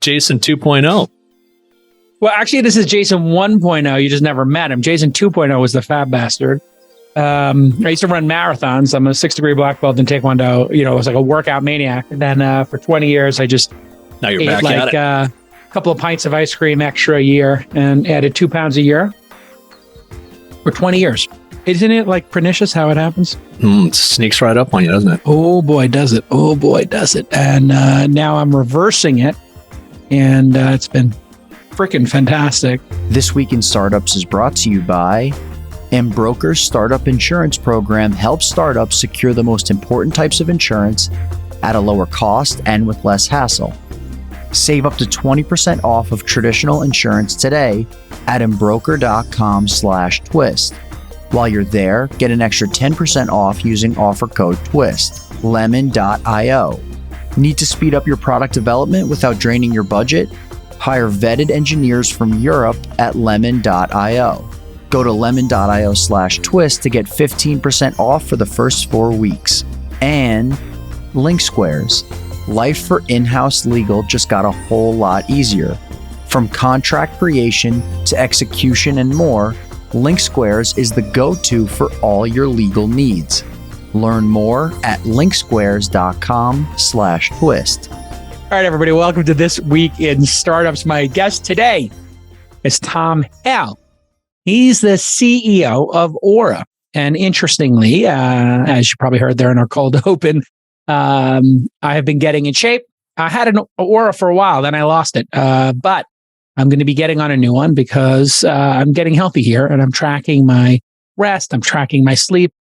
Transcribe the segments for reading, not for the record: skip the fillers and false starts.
Jason 2.0. Well, actually, this is Jason 1.0. You just never met him. Jason 2.0 was the fab bastard. I used to run marathons. I'm a 6-degree black belt in Taekwondo. You know, I was like a workout maniac. And then for 20 years, I just Now you're ate back like at it. a couple of pints of ice cream extra a year and added 2 pounds a year for 20 years. Isn't it like pernicious how it happens? It sneaks right up on you, doesn't it? Oh boy, does it. Oh boy, does it. And now I'm reversing it. And it's been freaking fantastic. This Week in Startups is brought to you by Embroker's Startup Insurance Program helps startups secure the most important types of insurance at a lower cost and with less hassle. Save up to 20% off of traditional insurance today at embroker.com/twist. While you're there, get an extra 10% off using offer code TWIST, lemon.io. Need to speed up your product development without draining your budget? Hire vetted engineers from Europe at lemon.io. Go to lemon.io/twist to get 15% off for the first 4 weeks. And LinkSquares. Life for in-house legal just got a whole lot easier. From contract creation to execution and more, LinkSquares is the go-to for all your legal needs. Learn more at linksquares.com/twist. All right, everybody, welcome to This Week in Startups. My guest today is Tom Hale. He's the CEO of Oura. And interestingly, as you probably heard there in our cold open, I have been getting in shape. I had an Oura for a while, then I lost it. But I'm going to be getting on a new one because I'm getting healthy here and I'm tracking my rest. I'm tracking my sleep.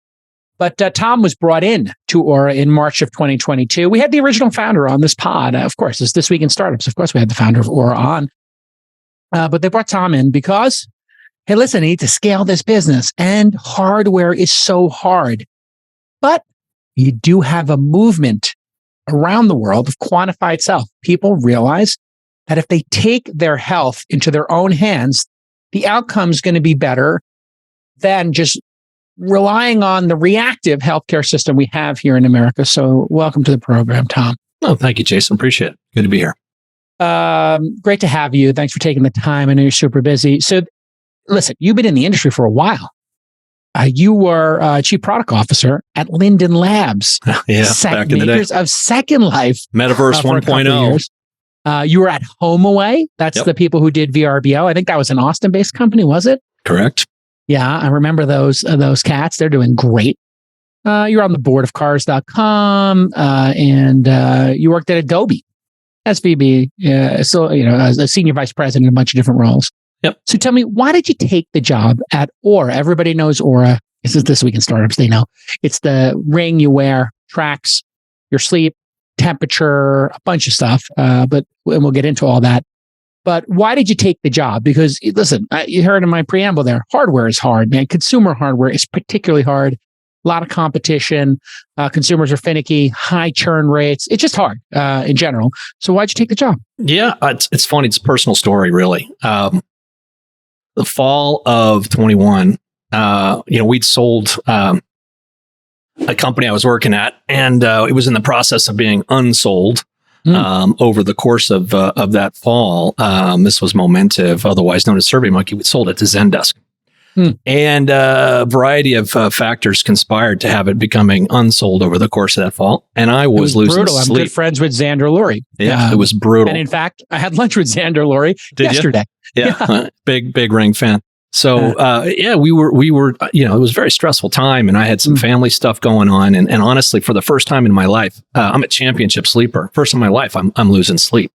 But Tom was brought in to Oura in March of 2022. We had the original founder on this pod. Of course, it's This Week in Startups. Of course, we had the founder of Oura on. But they brought Tom in because, hey, listen, I need to scale this business. And hardware is so hard. But you do have a movement around the world of quantified self. People realize that if they take their health into their own hands, the outcome's going to be better than just relying on the reactive healthcare system we have here in America. So welcome to the program, Tom. Oh, thank you, Jason. Appreciate it. Good to be here. Great to have you. Thanks for taking the time. I know you're super busy. So listen, you've been in the industry for a while. You were Chief Product Officer at Linden Labs. Yeah, back in the day. Makers of Second Life. Metaverse 1.0. You were at HomeAway. That's the people who did VRBO. I think that was an Austin-based company, was it? Correct. Yeah, I remember those cats. They're doing great. You're on the board of Cars.com, and you worked at Adobe, SVP, so as a senior vice president in a bunch of different roles. Yep. So tell me, why did you take the job at Oura? Everybody knows Oura. This is This Week in Startups. They know it's the ring you wear, tracks your sleep, temperature, a bunch of stuff. And we'll get into all that. But why did you take the job? Because listen, you heard in my preamble there, hardware is hard, man. Consumer hardware is particularly hard. A lot of competition. Consumers are finicky, high churn rates. It's just hard in general. So why'd you take the job? Yeah, it's funny. It's a personal story, really. The fall of 21, we'd sold a company I was working at, and it was in the process of being unsold. Over the course of that fall. This was Momentive, otherwise known as SurveyMonkey. We sold it to Zendesk. And a variety of factors conspired to have it becoming unsold over the course of that fall. And I was losing brutal. sleep. I'm good friends with Xander Lurie. Yeah, it was brutal. And in fact, I had lunch with Xander Lurie yesterday. Yeah. Big Ring fan. So, we were, it was a very stressful time, and I had some family stuff going on. And honestly, for the first time in my life, I'm a championship sleeper. First in my life, I'm losing sleep.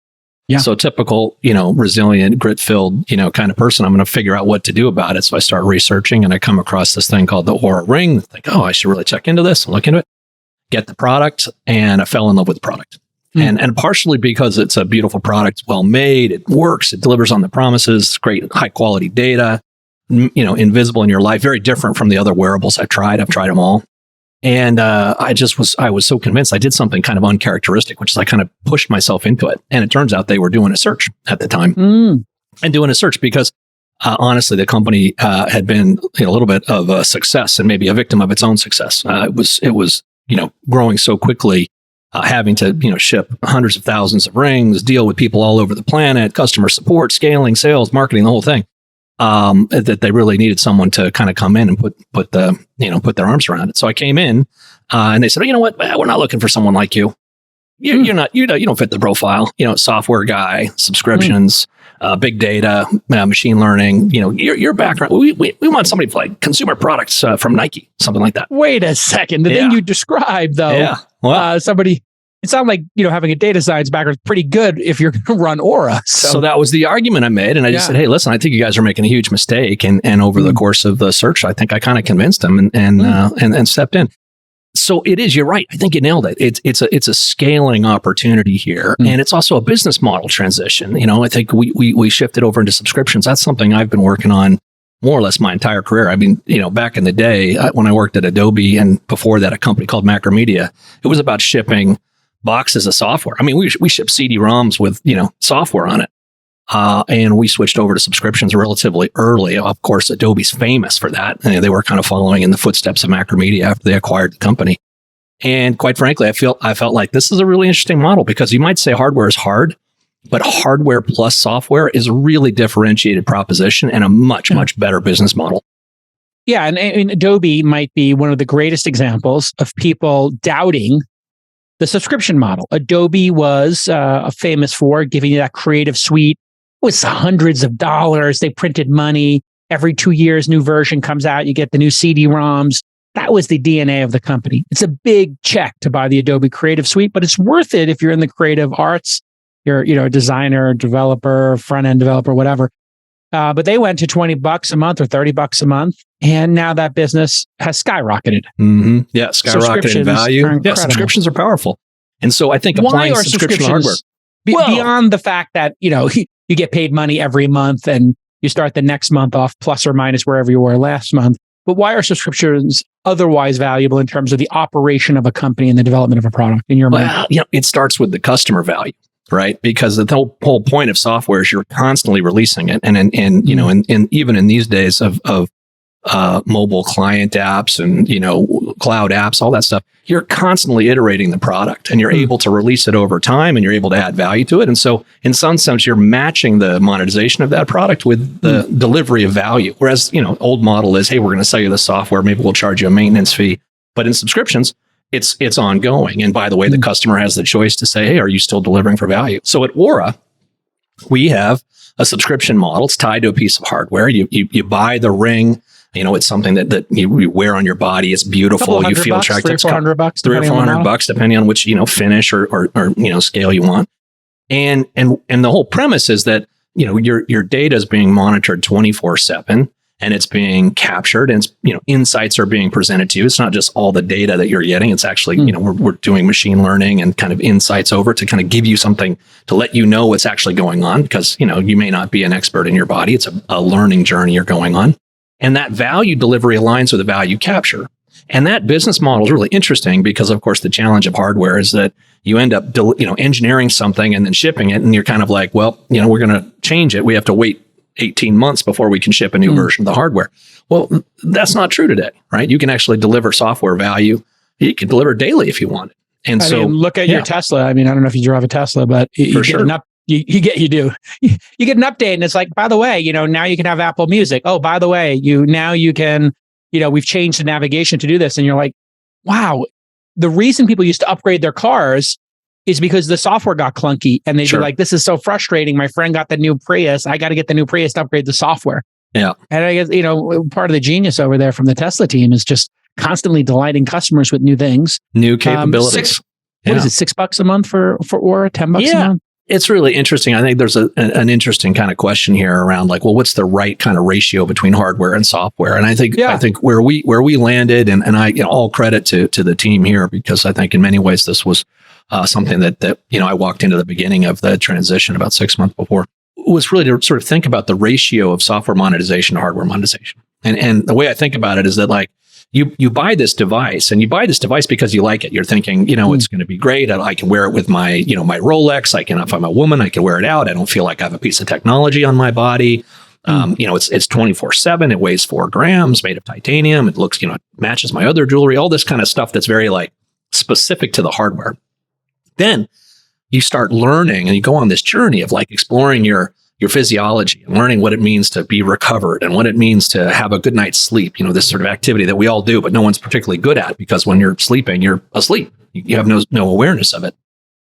Yeah. So typical, resilient, grit-filled, kind of person. I'm going to figure out what to do about it. So I start researching, and I come across this thing called the Oura Ring. Think, I should really check into this and look into it. Get the product, and I fell in love with the product. And partially because it's a beautiful product, it's well made, it works, it delivers on the promises, great high quality data. Invisible in your life, very different from the other wearables I've tried them all. And I was so convinced. I did something kind of uncharacteristic, which is I kind of pushed myself into it. And it turns out they were doing a search at the time and doing a search because honestly, the company had been a little bit of a success and maybe a victim of its own success. It was growing so quickly having to, ship hundreds of thousands of rings, deal with people all over the planet, customer support, scaling, sales, marketing, the whole thing. That they really needed someone to kind of come in and put their arms around it. So I came in, and they said, you know what, we're not looking for someone like you. You don't fit the profile. Software guy, subscriptions, big data, machine learning. Your background. We want somebody for like consumer products from Nike, something like that. Wait a second. The thing you described, though, somebody. It sounded like, having a data science background is pretty good if you're going to run Oura. So that was the argument I made. And I just said, hey, listen, I think you guys are making a huge mistake. And over the course of the search, I think I kind of convinced them and stepped in. So it is, you're right. I think you nailed it. It's a scaling opportunity here. And it's also a business model transition. I think we shifted over into subscriptions. That's something I've been working on more or less my entire career. I mean, back in the day when I worked at Adobe and before that, a company called Macromedia, it was about shipping boxes of software. I mean, we ship CD-ROMs with, software on it. And we switched over to subscriptions relatively early. Of course, Adobe's famous for that. And they were kind of following in the footsteps of Macromedia after they acquired the company. And quite frankly, I felt like this is a really interesting model because you might say hardware is hard, but hardware plus software is a really differentiated proposition and a much, much better business model. Yeah. And Adobe might be one of the greatest examples of people doubting the subscription model. Adobe was famous for giving you that creative suite. It was hundreds of dollars. They printed money. Every 2 years, new version comes out. You get the new CD-ROMs. That was the DNA of the company. It's a big check to buy the Adobe Creative Suite, but it's worth it if you're in the creative arts. You're a designer, developer, front-end developer, whatever. But they went to $20 a month or $30 a month. And now that business has skyrocketed. Mm-hmm. Yeah, skyrocketed in value. Yeah, subscriptions are powerful. And so I think applying subscription hardware. Beyond the fact that, you get paid money every month and you start the next month off plus or minus wherever you were last month. But why are subscriptions otherwise valuable in terms of the operation of a company and the development of a product in your mind? Well, it starts with the customer value. Right, because the whole point of software is you're constantly releasing it, and even in these days of mobile client apps and cloud apps, all that stuff, you're constantly iterating the product, and you're able to release it over time, and you're able to add value to it. And so, in some sense, you're matching the monetization of that product with the delivery of value. Whereas old model is, hey, we're going to sell you the software, maybe we'll charge you a maintenance fee. But in subscriptions, it's ongoing. And by the way, the customer has the choice to say, hey, are you still delivering for value? So at Oura, we have a subscription model. It's tied to a piece of hardware. You buy the ring. It's something that you wear on your body. It's beautiful. You feel attractive. $300 or $400, $300 or $400, depending on which finish or scale you want. And the whole premise is that your data is being monitored 24/7. And it's being captured, and insights are being presented to you. It's not just all the data that you're getting. It's actually, we're doing machine learning and kind of insights over to kind of give you something to let you know what's actually going on, because you may not be an expert in your body. It's a learning journey you're going on, and that value delivery aligns with the value capture. And that business model is really interesting because, of course, the challenge of hardware is that you end up, engineering something and then shipping it, and you're kind of like, well, we're going to change it. We have to wait 18 months before we can ship a new version of the hardware. Well, that's not true today, right? You can actually deliver software value. You can deliver daily if you want it. And look at your Tesla. I don't know if you drive a Tesla, but you get an update, and it's like, by the way, now you can have Apple Music. Oh, by the way, now you can, we've changed the navigation to do this. And you're like, wow, the reason people used to upgrade their cars is because the software got clunky, and they'd be like, this is so frustrating. My friend got the new Prius. I got to get the new Prius to upgrade the software. Yeah. And I guess, part of the genius over there from the Tesla team is just constantly delighting customers with new things. New capabilities. What is it, $6 a month for Oura, $10 a month? It's really interesting. I think there's an interesting kind of question here around like, well, what's the right kind of ratio between hardware and software? And I think where we landed, and I all credit to the team here, because I think in many ways this was something that I walked into the beginning of the transition about 6 months before, was really to sort of think about the ratio of software monetization to hardware monetization. And the way I think about it is that like you buy this device, and you buy this device because you like it. You're thinking, it's going to be great. I can wear it with my, my Rolex. If I'm a woman, I can wear it out. I don't feel like I have a piece of technology on my body. It's 24/7. It weighs 4 grams, made of titanium. It looks, it matches my other jewelry, all this kind of stuff that's very like specific to the hardware. Then you start learning and you go on this journey of like exploring your physiology and learning what it means to be recovered and what it means to have a good night's sleep. This sort of activity that we all do, but no one's particularly good at, because when you're sleeping, you're asleep. You have no awareness of it.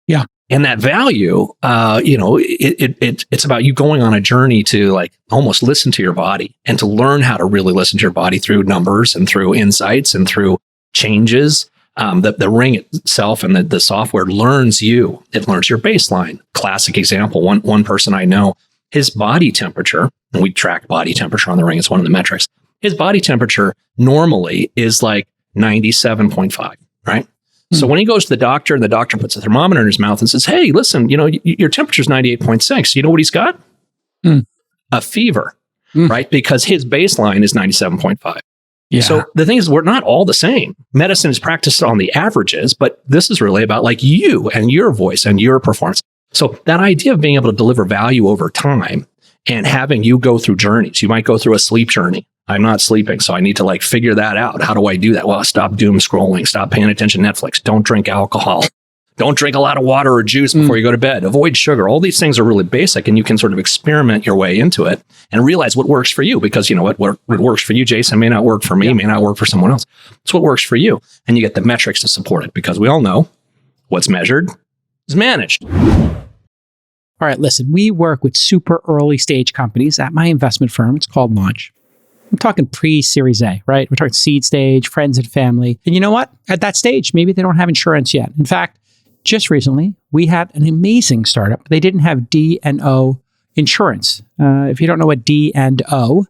Yeah. And that value, it's about you going on a journey to like almost listen to your body and to learn how to really listen to your body through numbers and through insights and through changes. The ring itself and the software learns you. It learns your baseline. Classic example, one person I know, his body temperature, and we track body temperature on the ring, it's one of the metrics. His body temperature normally is like 97.5, right? So when he goes to the doctor and the doctor puts a thermometer in his mouth and says, hey, listen, your temperature's 98.6. You know what he's got? A fever, right? Because his baseline is 97.5. Yeah. So the thing is, we're not all the same. Medicine is practiced on the averages, but this is really about like you and your voice and your performance. So that idea of being able to deliver value over time and having you go through journeys, you might go through a sleep journey. I'm not sleeping, so I need to like figure that out. How do I do that? Well, stop doom scrolling, stop paying attention to Netflix, don't drink alcohol, don't drink a lot of water or juice before you go to bed, avoid sugar. All these things are really basic, and you can sort of experiment your way into it and realize what works for you, because what works for you, Jason, may not work for me, may not work for someone else. It's what works for you. And you get the metrics to support it, because we all know what's measured is managed. All right, listen, we work with super early stage companies at my investment firm. It's called Launch. I'm talking pre-Series A, right? We're talking seed stage, friends and family. And you know what? At that stage, maybe they don't have insurance yet. In fact, just recently, we had an amazing startup. They didn't have D&O insurance. If you don't know what D&O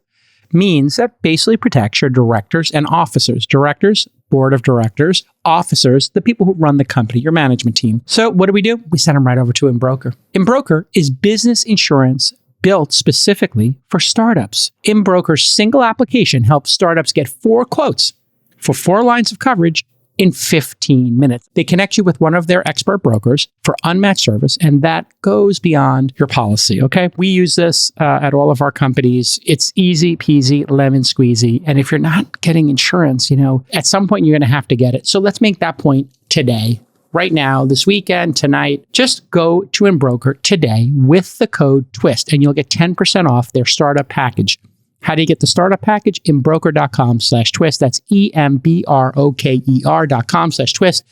means, that basically protects your directors and officers. Directors, board of directors, officers, the people who run the company, your management team. So what do? We send them right over to Embroker. Embroker is business insurance built specifically for startups. Embroker's single application helps startups get 4 quotes for 4 lines of coverage in 15 minutes. They connect you with one of their expert brokers for unmatched service, and that goes beyond your policy, okay? We use this at all of our companies. It's easy peasy, lemon squeezy. And if you're not getting insurance, at some point you're going to have to get it. So let's make that point today. Right now, this weekend, tonight, just go to Embroker today with the code TWIST, and you'll get 10% off their startup package. How do you get the startup package? Embroker.com/twist. That's EMBROKER.com/twist.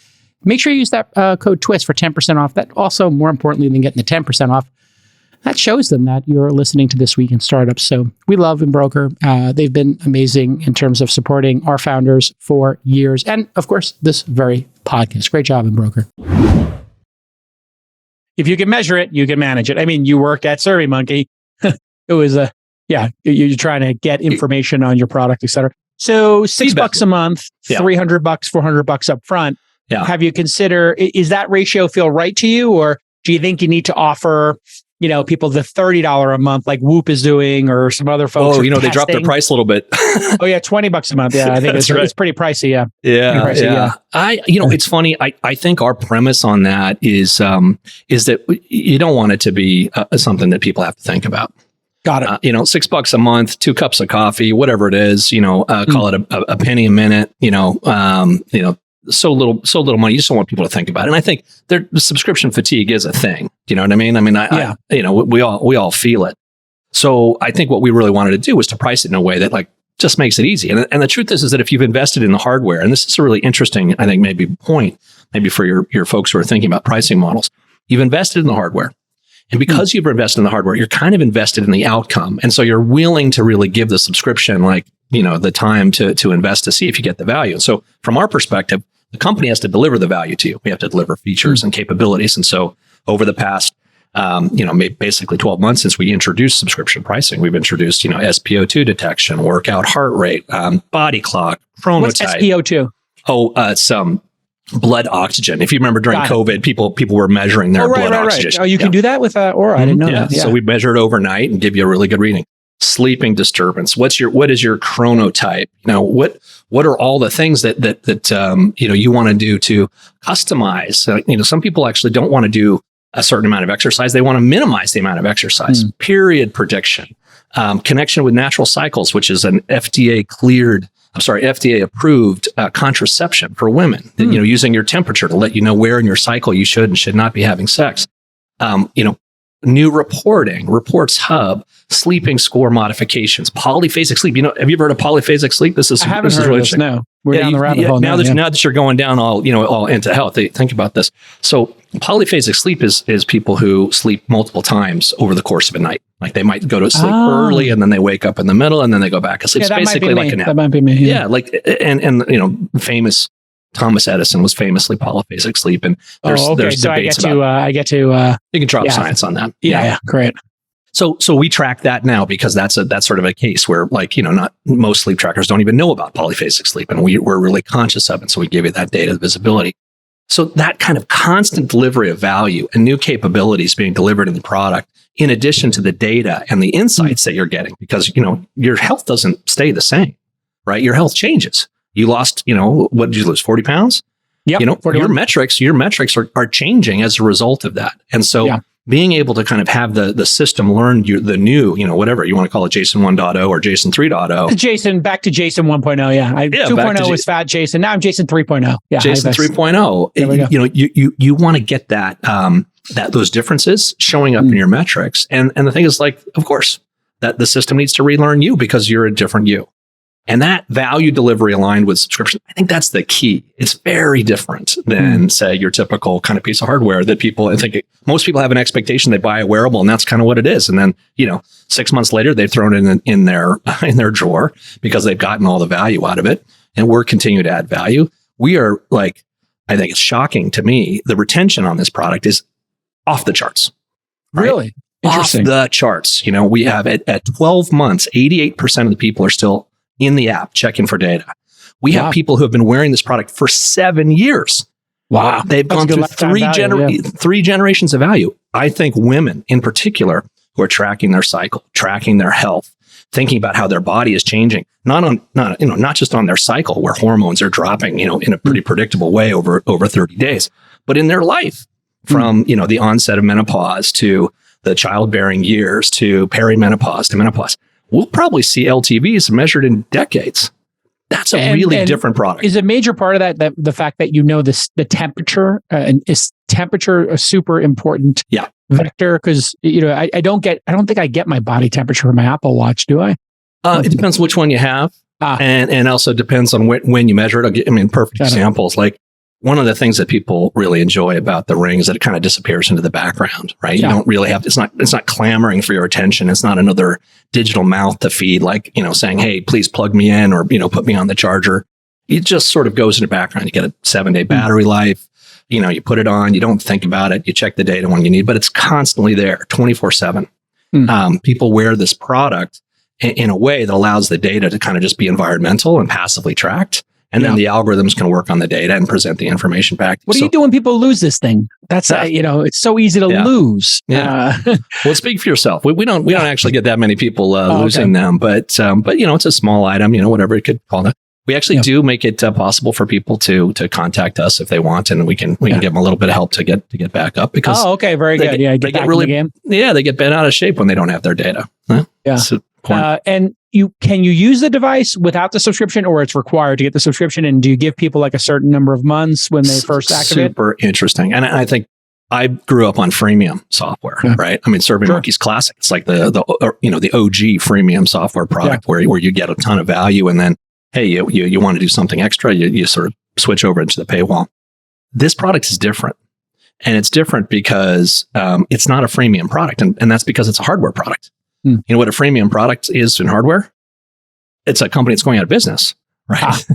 Make sure you use that code TWIST for 10% off. That also, more importantly than getting the 10% off, that shows them that you're listening to This Week in Startups. So we love Embroker. They've been amazing in terms of supporting our founders for years. And of course, this very podcast. Great job, Embroker. If you can measure it, you can manage it. I mean, you work at SurveyMonkey. It was you're trying to get information on your product, et cetera. So $6 a month, $300, $400 up front. Yeah. Have you consider, is that ratio feel right to you? Or do you think you need to offer, people the $30 a month like Whoop is doing, or some other folks? Oh, they dropped their price a little bit. Oh yeah, $20 a month. Yeah, I think it's pretty pricey. Yeah. Yeah. It's funny. I think our premise on that is that you don't want it to be something that people have to think about. Got it. $6 a month, 2 cups of coffee, whatever it is, call it a penny a minute, so little money. You just don't want people to think about it. And I think the subscription fatigue is a thing. You know what I mean? We all feel it. So I think what we really wanted to do was to price it in a way that like just makes it easy. And the truth is that if you've invested in the hardware, and this is a really interesting, I think maybe point, maybe for your folks who are thinking about pricing models, you've invested in the hardware. And because you've invested in the hardware, you're kind of invested in the outcome. And so you're willing to really give the subscription, the time to invest to see if you get the value. And so from our perspective, the company has to deliver the value to you. We have to deliver features and capabilities. And so over the past, basically 12 months since we introduced subscription pricing, we've introduced, SpO2 detection, workout heart rate, body clock, chronotype. What's SpO2? Oh, it's blood oxygen. If you remember during COVID, people were measuring their blood oxygen. Oh, you can do that with Oura. I didn't know that. Yeah. So we measure it overnight and give you a really good reading. Sleeping disturbance. What is your chronotype? What are all the things that you want to do to customize? Some people actually don't want to do a certain amount of exercise. They want to minimize the amount of exercise. Period prediction. Connection with natural cycles, which is an FDA cleared FDA approved contraception for women. Using your temperature to let you know where in your cycle you should and should not be having sex. New reports hub, sleeping score modifications, polyphasic sleep. Have you ever heard of polyphasic sleep? I haven't heard of this. No, we're down the rabbit hole now. Now that you're going down all into health, think about this. So polyphasic sleep is people who sleep multiple times over the course of a night. Like they might go to sleep early and then they wake up in the middle and then they go back to sleep. Yeah, it's basically like a nap. That might be me. Yeah, like famous Thomas Edison was famously polyphasic sleep, and there's so debates I get to you can drop science on that. Yeah, great. So we track that now because that's sort of a case where not most sleep trackers don't even know about polyphasic sleep, and we're really conscious of it. So we give you that data visibility. So that kind of constant delivery of value and new capabilities being delivered in the product, in addition to the data and the insights that you're getting, because your health doesn't stay the same, right? Your health changes. You lost, what did you lose? 40 pounds? Yeah. Your metrics are changing as a result of that. And so being able to kind of have the system learn the new, whatever you want to call it, Jason 1.0 or Jason 3.0. Back to Jason 1.0. Yeah. 2.0 was fat Jason. Now I'm Jason 3.0. Yeah. Jason 3.0. You want to get that those differences showing up in your metrics. And the thing is, of course, that the system needs to relearn you because you're a different you. And that value delivery aligned with subscription, I think that's the key. It's very different than, say, your typical kind of piece of hardware that most people have an expectation. They buy a wearable and that's kind of what it is. And then, 6 months later, they've thrown it in their drawer because they've gotten all the value out of it. And we're continuing to add value. We are I think it's shocking to me. The retention on this product is off the charts. Right? Really? Interesting. Off the charts. We have at 12 months, 88% of the people are still in the app checking for data. We have people who have been wearing this product for 7 years. Wow. They've gone through three generations of value. I think women in particular who are tracking their cycle, tracking their health, thinking about how their body is changing, not just on their cycle where hormones are dropping, in a pretty predictable way over 30 days, but in their life from, the onset of menopause to the childbearing years to perimenopause to menopause. We'll probably see LTVs measured in decades. That's a really different product. Is a major part of that the fact that the temperature and is temperature a super important vector? Because I don't think I get my body temperature from my Apple Watch, do I? It depends which one you have, and also depends on when you measure it. Perfect examples like. One of the things that people really enjoy about the Ring is that it kind of disappears into the background, right? Yeah. You don't really have, it's not clamoring for your attention. It's not another digital mouth to feed, saying, hey, please plug me in or, put me on the charger. It just sort of goes in the background. You get a 7-day battery life. You put it on, you don't think about it. You check the data when you need, but it's constantly there 24/7. People wear this product in a way that allows the data to kind of just be environmental and passively tracked. And then the algorithms can work on the data and present the information back. What do you do when people lose this thing? That's it's so easy to lose. Yeah. Well, speak for yourself. We don't actually get that many people losing them, but it's a small item. Whatever it could call it. We actually do make it possible for people to contact us if they want, and we can give them a little bit of help to get back up because. Oh, okay, very good. They get really in the game. Yeah, they get bent out of shape when they don't have their data. Huh? Yeah. And can you use the device without the subscription, or it's required to get the subscription? And do you give people a certain number of months when they first activate? Super interesting. And I think I grew up on freemium software, right? SurveyMonkey's classic. It's like the OG freemium software product where you get a ton of value, and then hey, you want to do something extra, you sort of switch over into the paywall. This product is different. And it's different because it's not a freemium product, and that's because it's a hardware product. You know what a freemium product is in hardware? It's a company that's going out of business, right?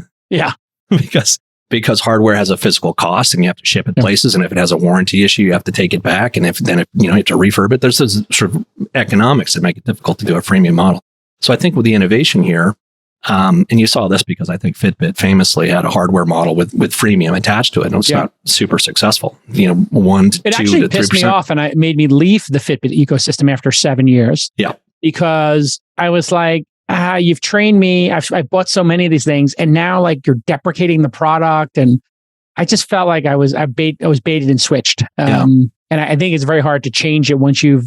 Because hardware has a physical cost and you have to ship it places. And if it has a warranty issue, you have to take it back. And if you have to refurb it, there's those sort of economics that make it difficult to do a freemium model. So I think with the innovation here, and you saw this because I think Fitbit famously had a hardware model with freemium attached to it. And it's not super successful, 1 to 2 to 3%. It actually pissed me off, and it made me leave the Fitbit ecosystem after 7 years. Yeah. Because I was like, you've trained me. I bought so many of these things, and now you're deprecating the product. And I just felt like I was baited and switched. And I think it's very hard to change it once you've,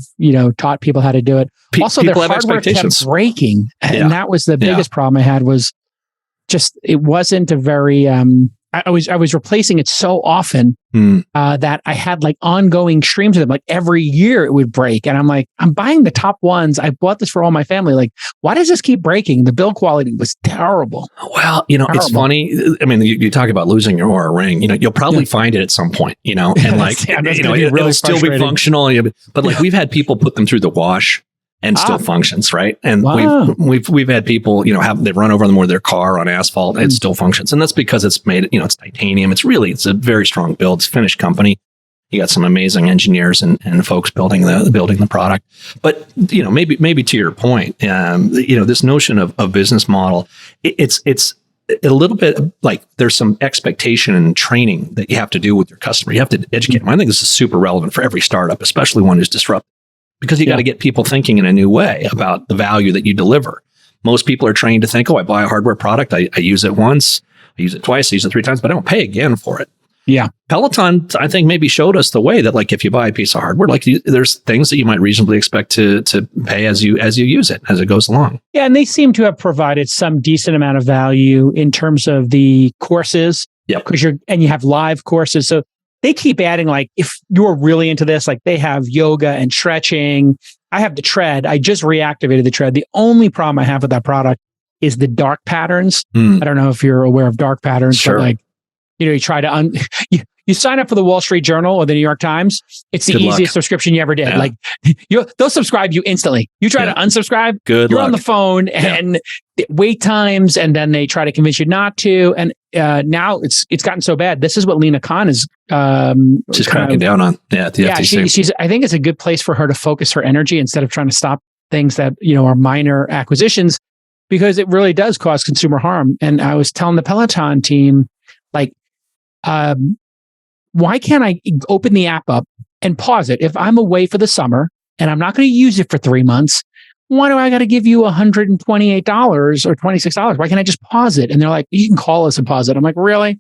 taught people how to do it. Also, their hardware kept breaking. And that was the biggest problem I had was it wasn't a very, I was replacing it so often that I had like ongoing streams of them. Like every year it would break. And I'm like, I'm buying the top ones. I bought this for all my family. Like, why does this keep breaking? The build quality was terrible. Well, it's funny. I mean, you talk about losing your Oura ring, you'll probably find it at some point, and like, it'll still be functional. But like we've had people put them through the wash and still functions, right? And we've had people, they've run over them with their car on asphalt and it still functions. And that's because it's made, it's titanium. It's a very strong build. It's a Finnish company. You got some amazing engineers and folks building the product. But, maybe to your point, this notion of business model, it's a little bit like there's some expectation and training that you have to do with your customer. You have to educate them. I think this is super relevant for every startup, especially one who's disruptive. Because you got to get people thinking in a new way about the value that you deliver. Most people are trained to think, I buy a hardware product, I use it once, I use it twice, I use it 3 times, but I don't pay again for it. Yeah. Peloton, I think, maybe showed us the way that, like, if you buy a piece of hardware, like there's things that you might reasonably expect to pay as you use it, as it goes along. Yeah, and they seem to have provided some decent amount of value in terms of the courses. Yep. Because you have live courses. So they keep adding, like, if you're really into this, like they have yoga and stretching. I have the tread. I just reactivated the tread. The only problem I have with that product is the dark patterns. I don't know if you're aware of dark patterns, sure. But like, you try to you sign up for the Wall Street Journal or the New York Times. It's the easiest subscription you ever did. Yeah. Like they'll subscribe you instantly. You try to unsubscribe. You're on the phone and wait times, and then they try to convince you not to. And now it's gotten so bad. This is what Lena Khan is she's cracking down on. Yeah, at the FTC. She's. I think it's a good place for her to focus her energy instead of trying to stop things that are minor acquisitions, because it really does cause consumer harm. And I was telling the Peloton team, like, why can't I open the app up and pause it? If I'm away for the summer and I'm not going to use it for 3 months, why do I got to give you $128 or $26? Why can't I just pause it? And they're like, you can call us and pause it. I'm like, really?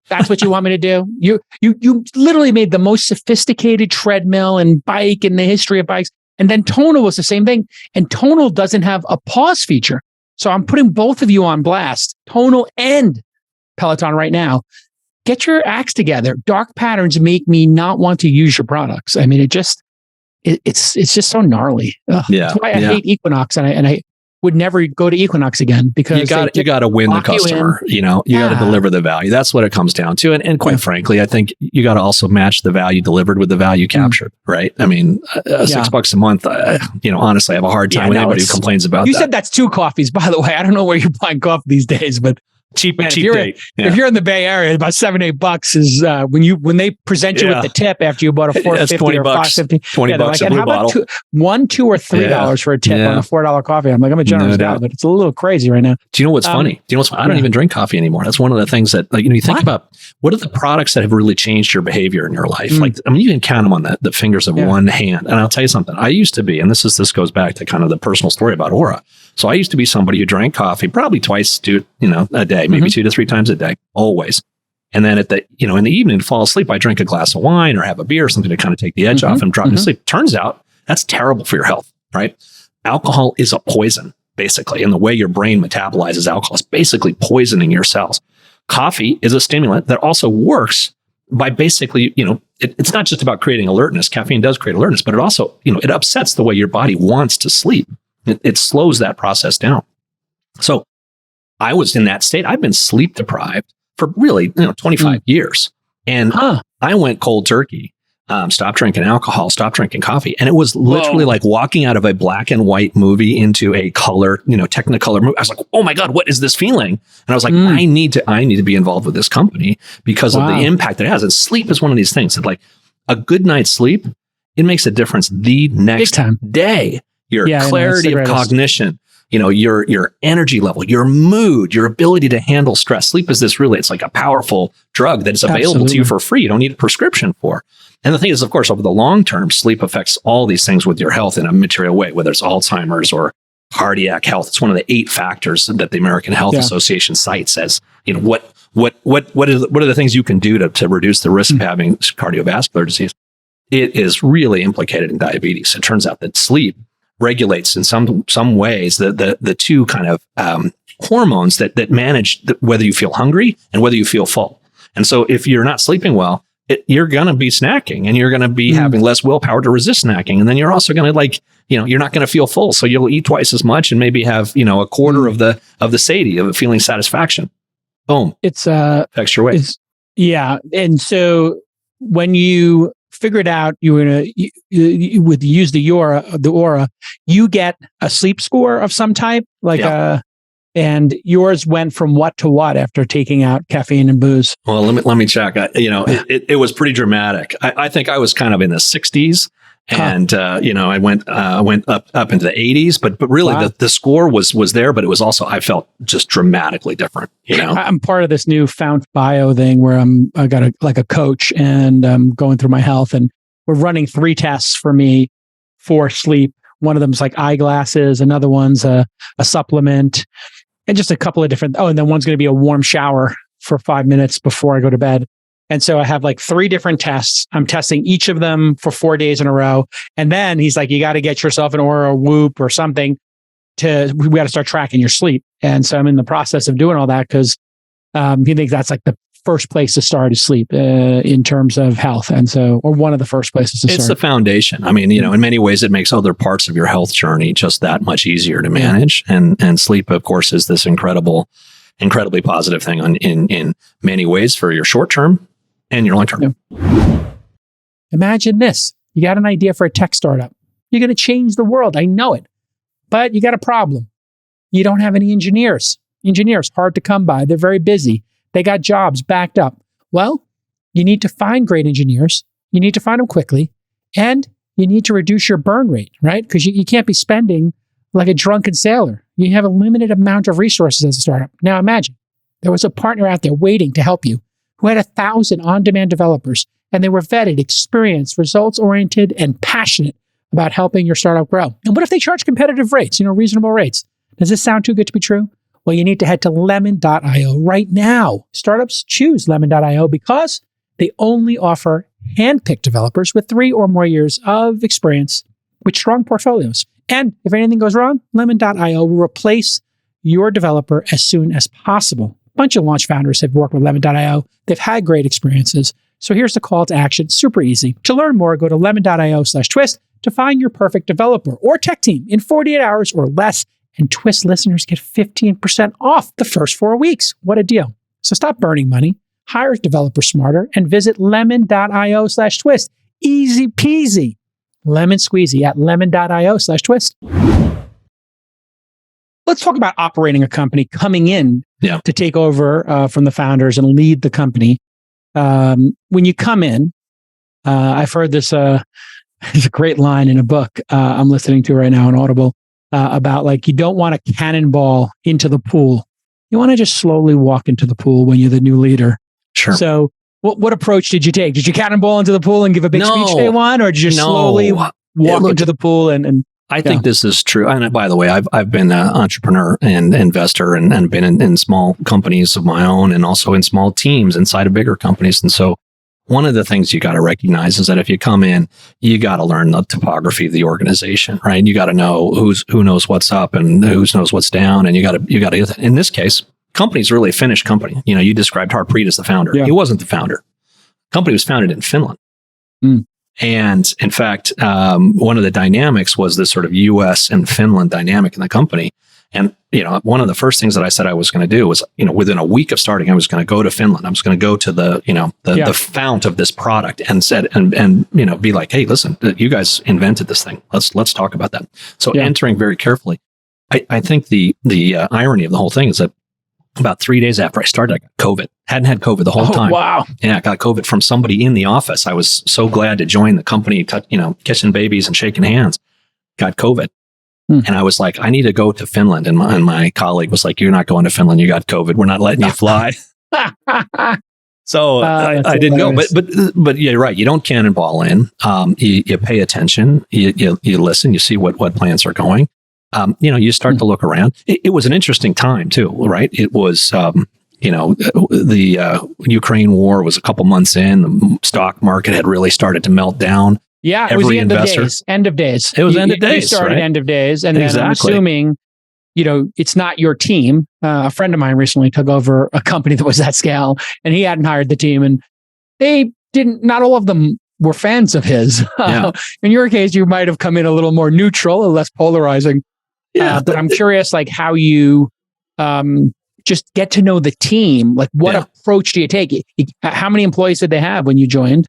That's what you want me to do? You literally made the most sophisticated treadmill and bike in the history of bikes. And then Tonal was the same thing. And Tonal doesn't have a pause feature. So I'm putting both of you on blast, Tonal and Peloton right now. Get your acts together. Dark patterns make me not want to use your products. I mean, it's just so gnarly. Ugh. Yeah, that's why I hate Equinox, and I would never go to Equinox again, because you got to win the customer. You got to deliver the value. That's what it comes down to. And quite frankly, I think you got to also match the value delivered with the value captured. Right? I mean, $6 a month. Honestly, I have a hard time with anybody who complains about that. You said that's 2 coffees, by the way. I don't know where you're buying coffee these days, but. Cheap date. If you're in the Bay Area, about $7-8 is when they present you with the tip after you bought a $4.50 or $5.50. $20 a blue bottle. $1, $2, or $3 for a tip on a $4 coffee. I'm like, I'm a generous guy, but it's a little crazy right now. Do you know what's funny? I don't even drink coffee anymore. That's one of the things that, like, you think about what are the products that have really changed your behavior in your life. Like, I mean, you can count them on the fingers of one hand. And I'll tell you something. I used to be, and this goes back to kind of the personal story about Oura. So I used to be somebody who drank coffee probably twice a day, maybe 2 to 3 times a day, always. And then in the evening to fall asleep, I drink a glass of wine or have a beer or something to kind of take the edge off and drop me to sleep. Turns out that's terrible for your health, right? Alcohol is a poison, basically. And the way your brain metabolizes alcohol is basically poisoning your cells. Coffee is a stimulant that also works by basically, it's not just about creating alertness. Caffeine does create alertness, but it also, it upsets the way your body wants to sleep. It slows that process down. So I was in that state. I've been sleep deprived for really 25 years. And I went cold turkey, stopped drinking alcohol, stopped drinking coffee. And it was literally like walking out of a black and white movie into a color, Technicolor movie. I was like, oh my God, what is this feeling? And I was like, I need to be involved with this company because of the impact that it has. And sleep is one of these things that, like, a good night's sleep, it makes a difference the next day. Your clarity of cognition, your energy level, your mood, your ability to handle stress. Sleep is it's like a powerful drug that is available to you for free. You don't need a prescription for. And the thing is, of course, over the long term, sleep affects all these things with your health in a material way, whether it's Alzheimer's or cardiac health. It's one of the 8 factors that the American Health Association cites as, what are the things you can do to reduce the risk of having cardiovascular disease. It is really implicated in diabetes. It turns out that sleep regulates in some ways the two kind of hormones that manage whether you feel hungry and whether you feel full. And so if you're not sleeping well, you're going to be snacking and you're going to be having less willpower to resist snacking. And then you're also going to you're not going to feel full. So you'll eat twice as much and maybe have, a quarter of the satiety of feeling satisfaction. Boom. It's affects your weight. Yeah. And so when you figured out you were going to use the Oura, you get a sleep score of some type, and yours went from what to what after taking out caffeine and booze? Well, let me check. It was pretty dramatic. I think I was kind of in the 60s, and I went up into the 80s. But really, the score was there, but it was also, I felt just dramatically different. I'm part of this new Fount Bio thing where I got a coach and I'm going through my health, and we're running 3 tests for me for sleep. One of them's like eyeglasses, another one's a supplement. And just a couple of different, and then one's going to be a warm shower for 5 minutes before I go to bed. And so I have 3 different tests. I'm testing each of them for 4 days in a row. And then he's like, you got to get yourself an Oura Whoop or something we got to start tracking your sleep. And so I'm in the process of doing all that because he thinks that's the first place to start is sleep in terms of health. And so, or one of the first places to start. It's the foundation. I mean, in many ways, it makes other parts of your health journey just that much easier to manage. And sleep, of course, is this incredibly positive thing in many ways for your short term and your long term. Yeah. Imagine this. You got an idea for a tech startup. You're going to change the world. I know it. But you got a problem. You don't have any engineers. Engineers, hard to come by. They're very busy. They got jobs backed up. Well, you need to find great engineers. You need to find them quickly. And you need to reduce your burn rate, right? Because you can't be spending like a drunken sailor. You have a limited amount of resources as a startup. Now imagine, there was a partner out there waiting to help you who had 1,000 on-demand developers, and they were vetted, experienced, results-oriented, and passionate about helping your startup grow. And what if they charge competitive rates, reasonable rates? Does this sound too good to be true? Well, you need to head to lemon.io right now. Startups choose lemon.io because they only offer handpicked developers with 3 or more years of experience with strong portfolios. And if anything goes wrong, lemon.io will replace your developer as soon as possible. A bunch of launch founders have worked with lemon.io. They've had great experiences. So here's the call to action. Super easy. To learn more, go to lemon.io/twist to find your perfect developer or tech team in 48 hours or less. And Twist listeners get 15% off the first 4 weeks. What a deal. So stop burning money, hire developers smarter, and visit lemon.io/twist. Easy peasy. Lemon squeezy at lemon.io/twist. Let's talk about operating a company, coming in to take over from the founders and lead the company. When you come in, I've heard this, there's a great line in a book I'm listening to right now on Audible about you don't want to cannonball into the pool. You want to just slowly walk into the pool when you're the new leader. Sure. So what approach did you take? Did you cannonball into the pool and give a big speech day one, or did you slowly walk into the pool and I think this is true. And by the way, I've been an entrepreneur and investor and been in small companies of my own and also in small teams inside of bigger companies. And so one of the things you got to recognize is that if you come in, you got to learn the topography of the organization, right? You got to know who knows what's up and who knows what's down. And you got to, in this case, company's really a Finnish company. You described Harpreet as the founder. Yeah. He wasn't the founder. The company was founded in Finland. And in fact, one of the dynamics was this sort of US and Finland dynamic in the company. And, one of the first things that I said I was going to do was, within a week of starting, I was going to go to Finland. I was going to go to the fount of this product and said, and be like, hey, listen, you guys invented this thing. Let's talk about that. So entering very carefully. I think the irony of the whole thing is that about 3 days after I started, I got COVID. Hadn't had COVID the whole time. Wow. Yeah, I got COVID from somebody in the office. I was so glad to join the company, kissing babies and shaking hands. Got COVID. And I was like, I need to go to Finland. And my colleague was like, you're not going to Finland. You got COVID. We're not letting you fly. So I didn't go. But yeah, you're right. You don't cannonball in. You pay attention. You listen. You see what plans are going. You start to look around. It was an interesting time too, right? It was, the Ukraine war was a couple months in. The stock market had really started to melt down. Yeah, it was the end of days. End of days. It was end of days. You started right? end of days, and then I'm assuming it's not your team. A friend of mine recently took over a company that was that scale, and he hadn't hired the team, and not all of them were fans of his. Yeah. In your case, you might have come in a little more neutral, a less polarizing. Yeah. But I'm curious, like how you just get to know the team. Like what approach do you take? How many employees did they have when you joined?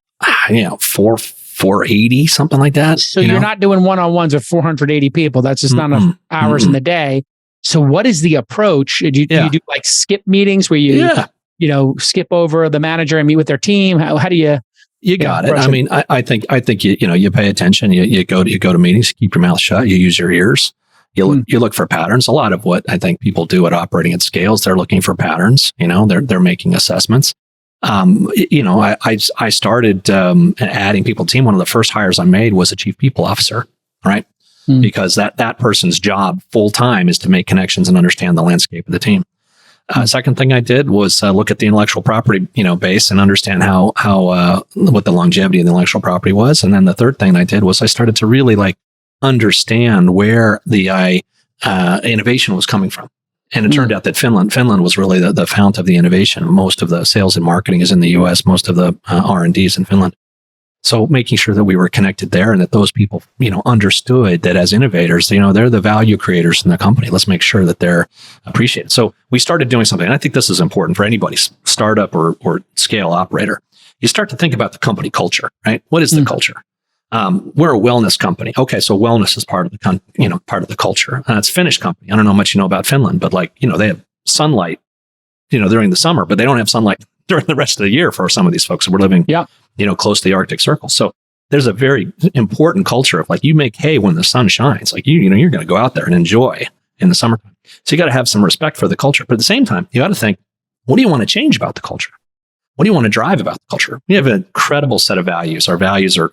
480, something like that. So you're not doing one-on-ones with 480 people. That's just not enough hours in the day. So what is the approach? Do you do like skip meetings where you skip over the manager and meet with their team? How do you? You got it. I mean, I think you pay attention. You go to meetings. Keep your mouth shut. You use your ears. You look for patterns. A lot of what I think people do at operating at scales, they're looking for patterns. They're making assessments. I started adding people to the team. One of the first hires I made was a chief people officer, right? Because that person's job full time is to make connections and understand the landscape of the team. Second thing I did was look at the intellectual property, base and understand how what the longevity of the intellectual property was. And then the third thing I did was I started to really understand where the innovation was coming from. And it turned out that Finland was really the fount of the innovation. Most of the sales and marketing is in the US. Most of the R&D is in Finland. So making sure that we were connected there and that those people, understood that as innovators, they're the value creators in the company. Let's make sure that they're appreciated. So we started doing something. And I think this is important for anybody, startup or scale operator. You start to think about the company culture, right? What is the culture? We're a wellness company. Okay, so wellness is part of the part of the culture. It's a Finnish company. I don't know much you know about Finland, but they have sunlight, during the summer, but they don't have sunlight during the rest of the year for some of these folks. So we're living, close to the Arctic Circle. So there's a very important culture of you make hay when the sun shines. You're going to go out there and enjoy in the summertime. So you got to have some respect for the culture, but at the same time, you got to think, what do you want to change about the culture? What do you want to drive about the culture? We have an incredible set of values. Our values are,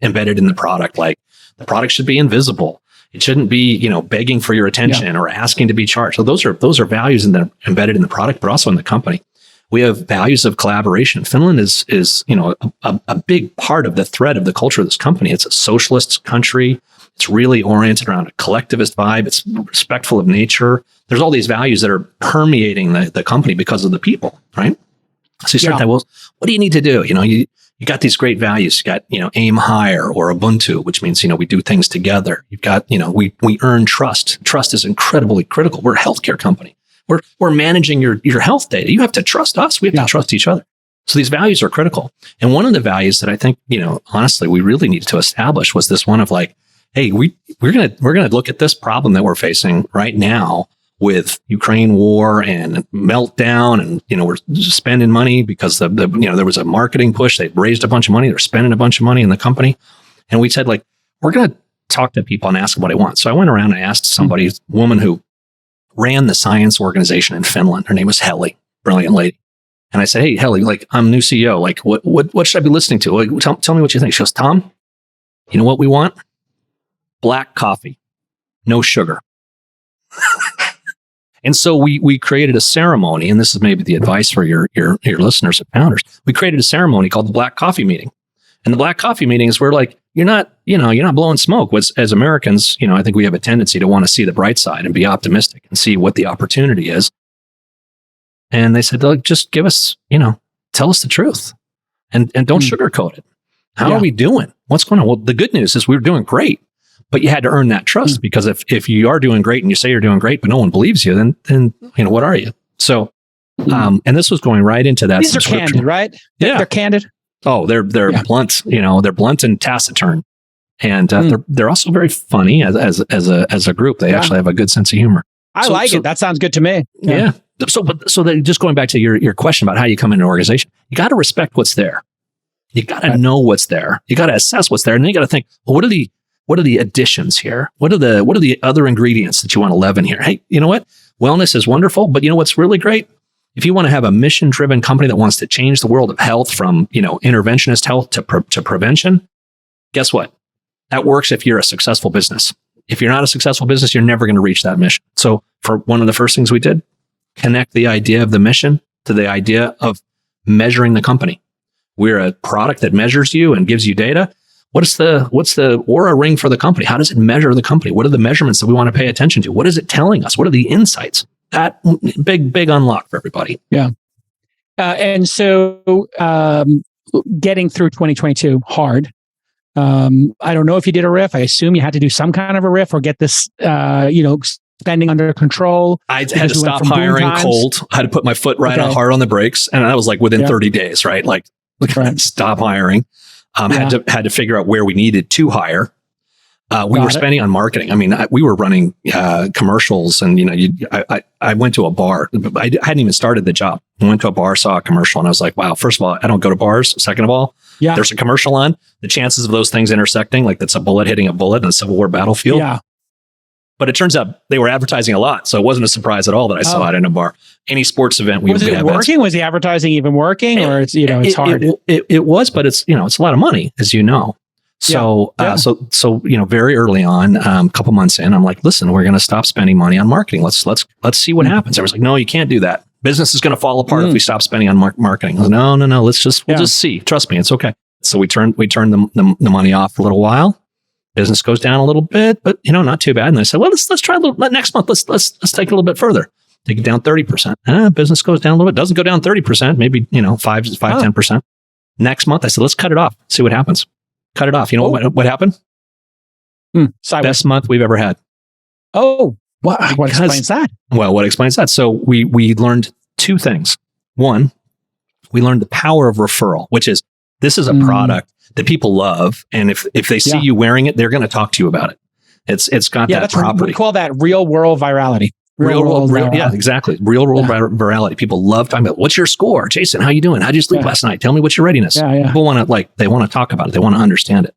embedded in the product. Like the product should be invisible. It shouldn't be, begging for your attention or asking to be charged. So those are values embedded in the product, but also in the company. We have values of collaboration. Finland is a big part of the thread of the culture of this company. It's a socialist country. It's really oriented around a collectivist vibe. It's respectful of nature. There's all these values that are permeating the company because of the people, right? So you start that, well, what do you need to do? You got these great values. You got, aim higher or Ubuntu, which means, we do things together. You've got, we earn trust. Trust is incredibly critical. We're a healthcare company. We're managing your health data. You have to trust us. We have to trust each other. So these values are critical. And one of the values that I think, honestly, we really needed to establish was this one of hey, we're gonna look at this problem that we're facing right now with Ukraine war and meltdown, and we're spending money because there was a marketing push. They raised a bunch of money. They're spending a bunch of money in the company, and we said we're gonna talk to people and ask them what they want. So I went around and asked somebody, a woman who ran the science organization in Finland. Her name was Helle, brilliant lady. And I said, hey, Helle, I'm new CEO. What should I be listening to? Tell me what you think. She goes, Tom, you know what we want? Black coffee, no sugar. And so we created a ceremony, and this is maybe the advice for your listeners and founders. We created a ceremony called the Black Coffee Meeting. And the Black Coffee Meeting is where you're not blowing smoke. As Americans, I think we have a tendency to want to see the bright side and be optimistic and see what the opportunity is. And they said, just give us, tell us the truth and don't sugarcoat it. How are we doing? What's going on? Well, the good news is we're doing great, but you had to earn that trust because if you are doing great and you say you're doing great, but no one believes you, then what are you? So, and this was going right into that. These are candid, right? Yeah. They're candid. Oh, they're blunt, they're blunt and taciturn. And they're also very funny as a group. They actually have a good sense of humor. I like it. That sounds good to me. Yeah. So then just going back to your question about how you come into an organization, you got to respect what's there. You got to know what's there. You got to assess what's there. And then you got to think, well, what are the additions here? What are the other ingredients that you want to leaven here? Hey, you know what? Wellness is wonderful, but you know what's really great? If you want to have a mission-driven company that wants to change the world of health from, interventionist health to prevention, guess what? That works if you're a successful business. If you're not a successful business, you're never going to reach that mission. So for one of the first things we did, connect the idea of the mission to the idea of measuring the company. We're a product that measures you and gives you data. what's the Oura ring for the company? How does it measure the company? What are the measurements that we want to pay attention to? What is it telling us? What are the insights? That big unlock for everybody. Yeah. And so getting through 2022 hard. I don't know if you did a RIF. I assume you had to do some kind of a RIF or get this, spending under control. I had to stop hiring cold. I had to put my foot hard on the brakes. And that was like within 30 days, right? Like stop hiring. Had to figure out where we needed to hire. We were spending on marketing. I mean, we were running commercials, and I went to a bar. I hadn't even started the job. I went to a bar, saw a commercial, and I was like, "Wow!" First of all, I don't go to bars. Second of all, there's a commercial on. The chances of those things intersecting, like that's a bullet hitting a bullet in a Civil War battlefield. Yeah. But it turns out they were advertising a lot, so it wasn't a surprise at all that I saw it in a bar. Any sports event, we would have working? Was the advertising even working, or it's it's hard? It was, but it's it's a lot of money, as you know. So, very early on, a couple months in, I'm like, listen, we're going to stop spending money on marketing. Let's see what happens. I was like, no, you can't do that. Business is going to fall apart if we stop spending on marketing. I was like, no. We'll just see. Trust me, it's okay. So we turned the money off for a little while. Business goes down a little bit, but not too bad. And I said, well, let's try a little next month. Let's take it a little bit further. Take it down 30%. Business goes down a little bit. Doesn't go down 30%. Maybe 10%. Next month, I said, let's cut it off. See what happens. Cut it off. You know what happened? Best month we've ever had. Oh, what explains that? Well, what explains that? So we learned two things. One, we learned the power of referral, which is this is a product that people love, and if they see you wearing it, they're going to talk to you about it. It's got that property. We call that real world virality. Real world, yeah, exactly. Real world virality. People love talking about, what's your score? Jason, how you doing? How'd you sleep last night? Tell me what's your readiness. People want to they want to talk about it. They want to understand it.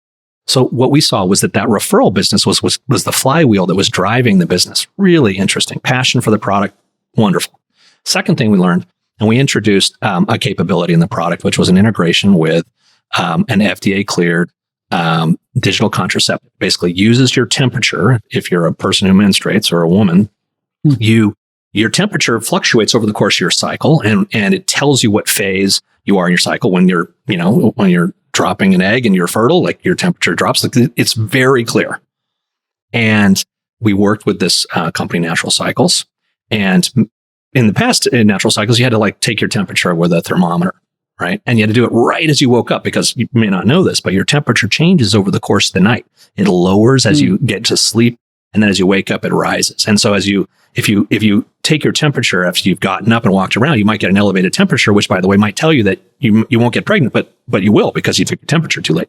So what we saw was that referral business was the flywheel that was driving the business. Really interesting. Passion for the product. Wonderful. Second thing we learned, and we introduced a capability in the product, which was an integration with an FDA cleared digital contraceptive. Basically uses your temperature. If you're a person who menstruates or a woman, your temperature fluctuates over the course of your cycle, and it tells you what phase you are in your cycle. When you're dropping an egg and you're fertile, like your temperature drops. It's very clear. And we worked with this company, Natural Cycles. And in the past, in Natural Cycles, you had to take your temperature with a thermometer, right? And you had to do it right as you woke up, because you may not know this, but your temperature changes over the course of the night. It lowers as you get to sleep, and then as you wake up, it rises. And so if you take your temperature after you've gotten up and walked around, you might get an elevated temperature, which, by the way, might tell you that you won't get pregnant, but you will, because you took your temperature too late.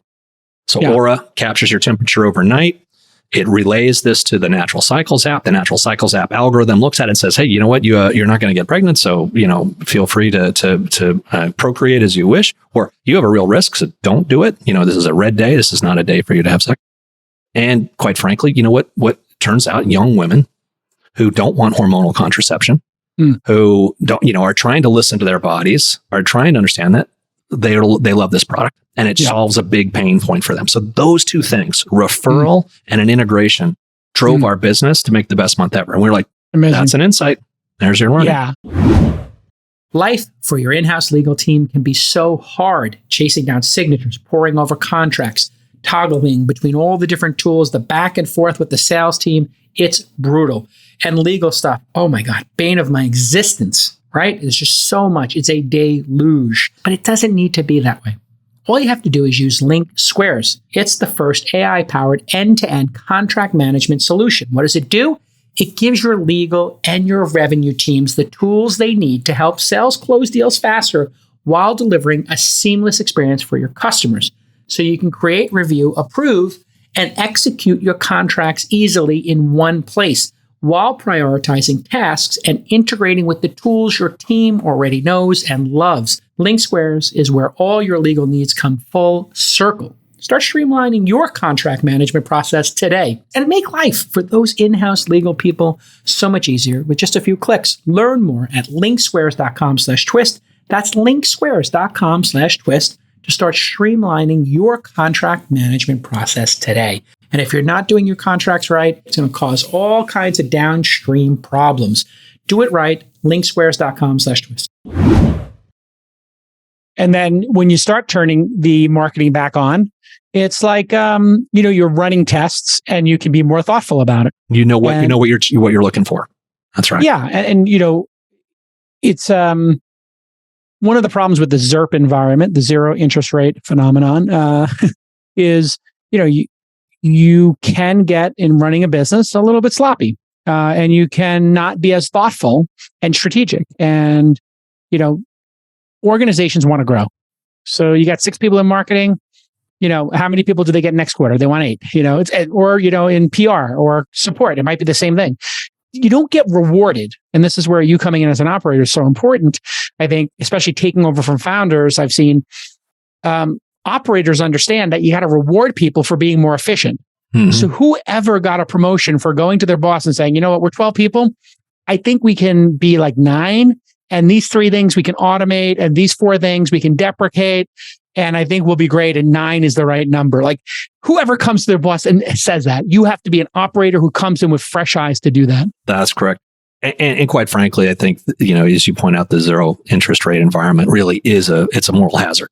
So Oura captures your temperature overnight. It relays this to the Natural Cycles app. The Natural Cycles app algorithm looks at it and says, hey, you know what? You're not going to get pregnant, so feel free to procreate as you wish, or you have a real risk, so don't do it. This is a red day. This is not a day for you to have sex. And quite frankly, what turns out, young women who don't want hormonal contraception, who don't, are trying to listen to their bodies, are trying to understand that they love this product, and it solves a big pain point for them. So those two things, referral and an integration, drove our business to make the best month ever. And we're like, amazing. That's an insight. There's your learning. Yeah. Life for your in-house legal team can be so hard, chasing down signatures, poring over contracts, toggling between all the different tools, the back and forth with the sales team. It's brutal. And legal stuff, oh my God, bane of my existence, right? There's just so much. It's a deluge, but it doesn't need to be that way. All you have to do is use LinkSquares. It's the first AI-powered end-to-end contract management solution. What does it do? It gives your legal and your revenue teams the tools they need to help sales close deals faster while delivering a seamless experience for your customers. So you can create, review, approve, and execute your contracts easily in one place, while prioritizing tasks and integrating with the tools your team already knows and loves. LinkSquares is where all your legal needs come full circle. Start streamlining your contract management process today and make life for those in-house legal people so much easier with just a few clicks. Learn more at linksquares.com/twist. That's linksquares.com/twist to start streamlining your contract management process today. And if you're not doing your contracts right, it's going to cause all kinds of downstream problems. Do it right. linksquares.com/twist. And then when you start turning the marketing back on, it's like, you're running tests and you can be more thoughtful about it. You know what you're looking for. That's right. Yeah. And it's one of the problems with the ZIRP environment, the zero interest rate phenomenon, is, you can get in running a business a little bit sloppy, and you can not be as thoughtful and strategic. And, organizations want to grow. So you got 6 people in marketing. How many people do they get next quarter? They want 8, in PR or support, it might be the same thing. You don't get rewarded. And this is where you coming in as an operator is so important. I think, especially taking over from founders, I've seen operators understand that you got to reward people for being more efficient. Mm-hmm. So whoever got a promotion for going to their boss and saying, you know what, we're 12 people. I think we can be like 9. And these 3 things we can automate. And these 4 things we can deprecate. And I think we'll be great. And 9 is the right number. Like whoever comes to their boss and says that, you have to be an operator who comes in with fresh eyes to do that. That's correct. And quite frankly, I think, as you point out, the zero interest rate environment really it's a moral hazard.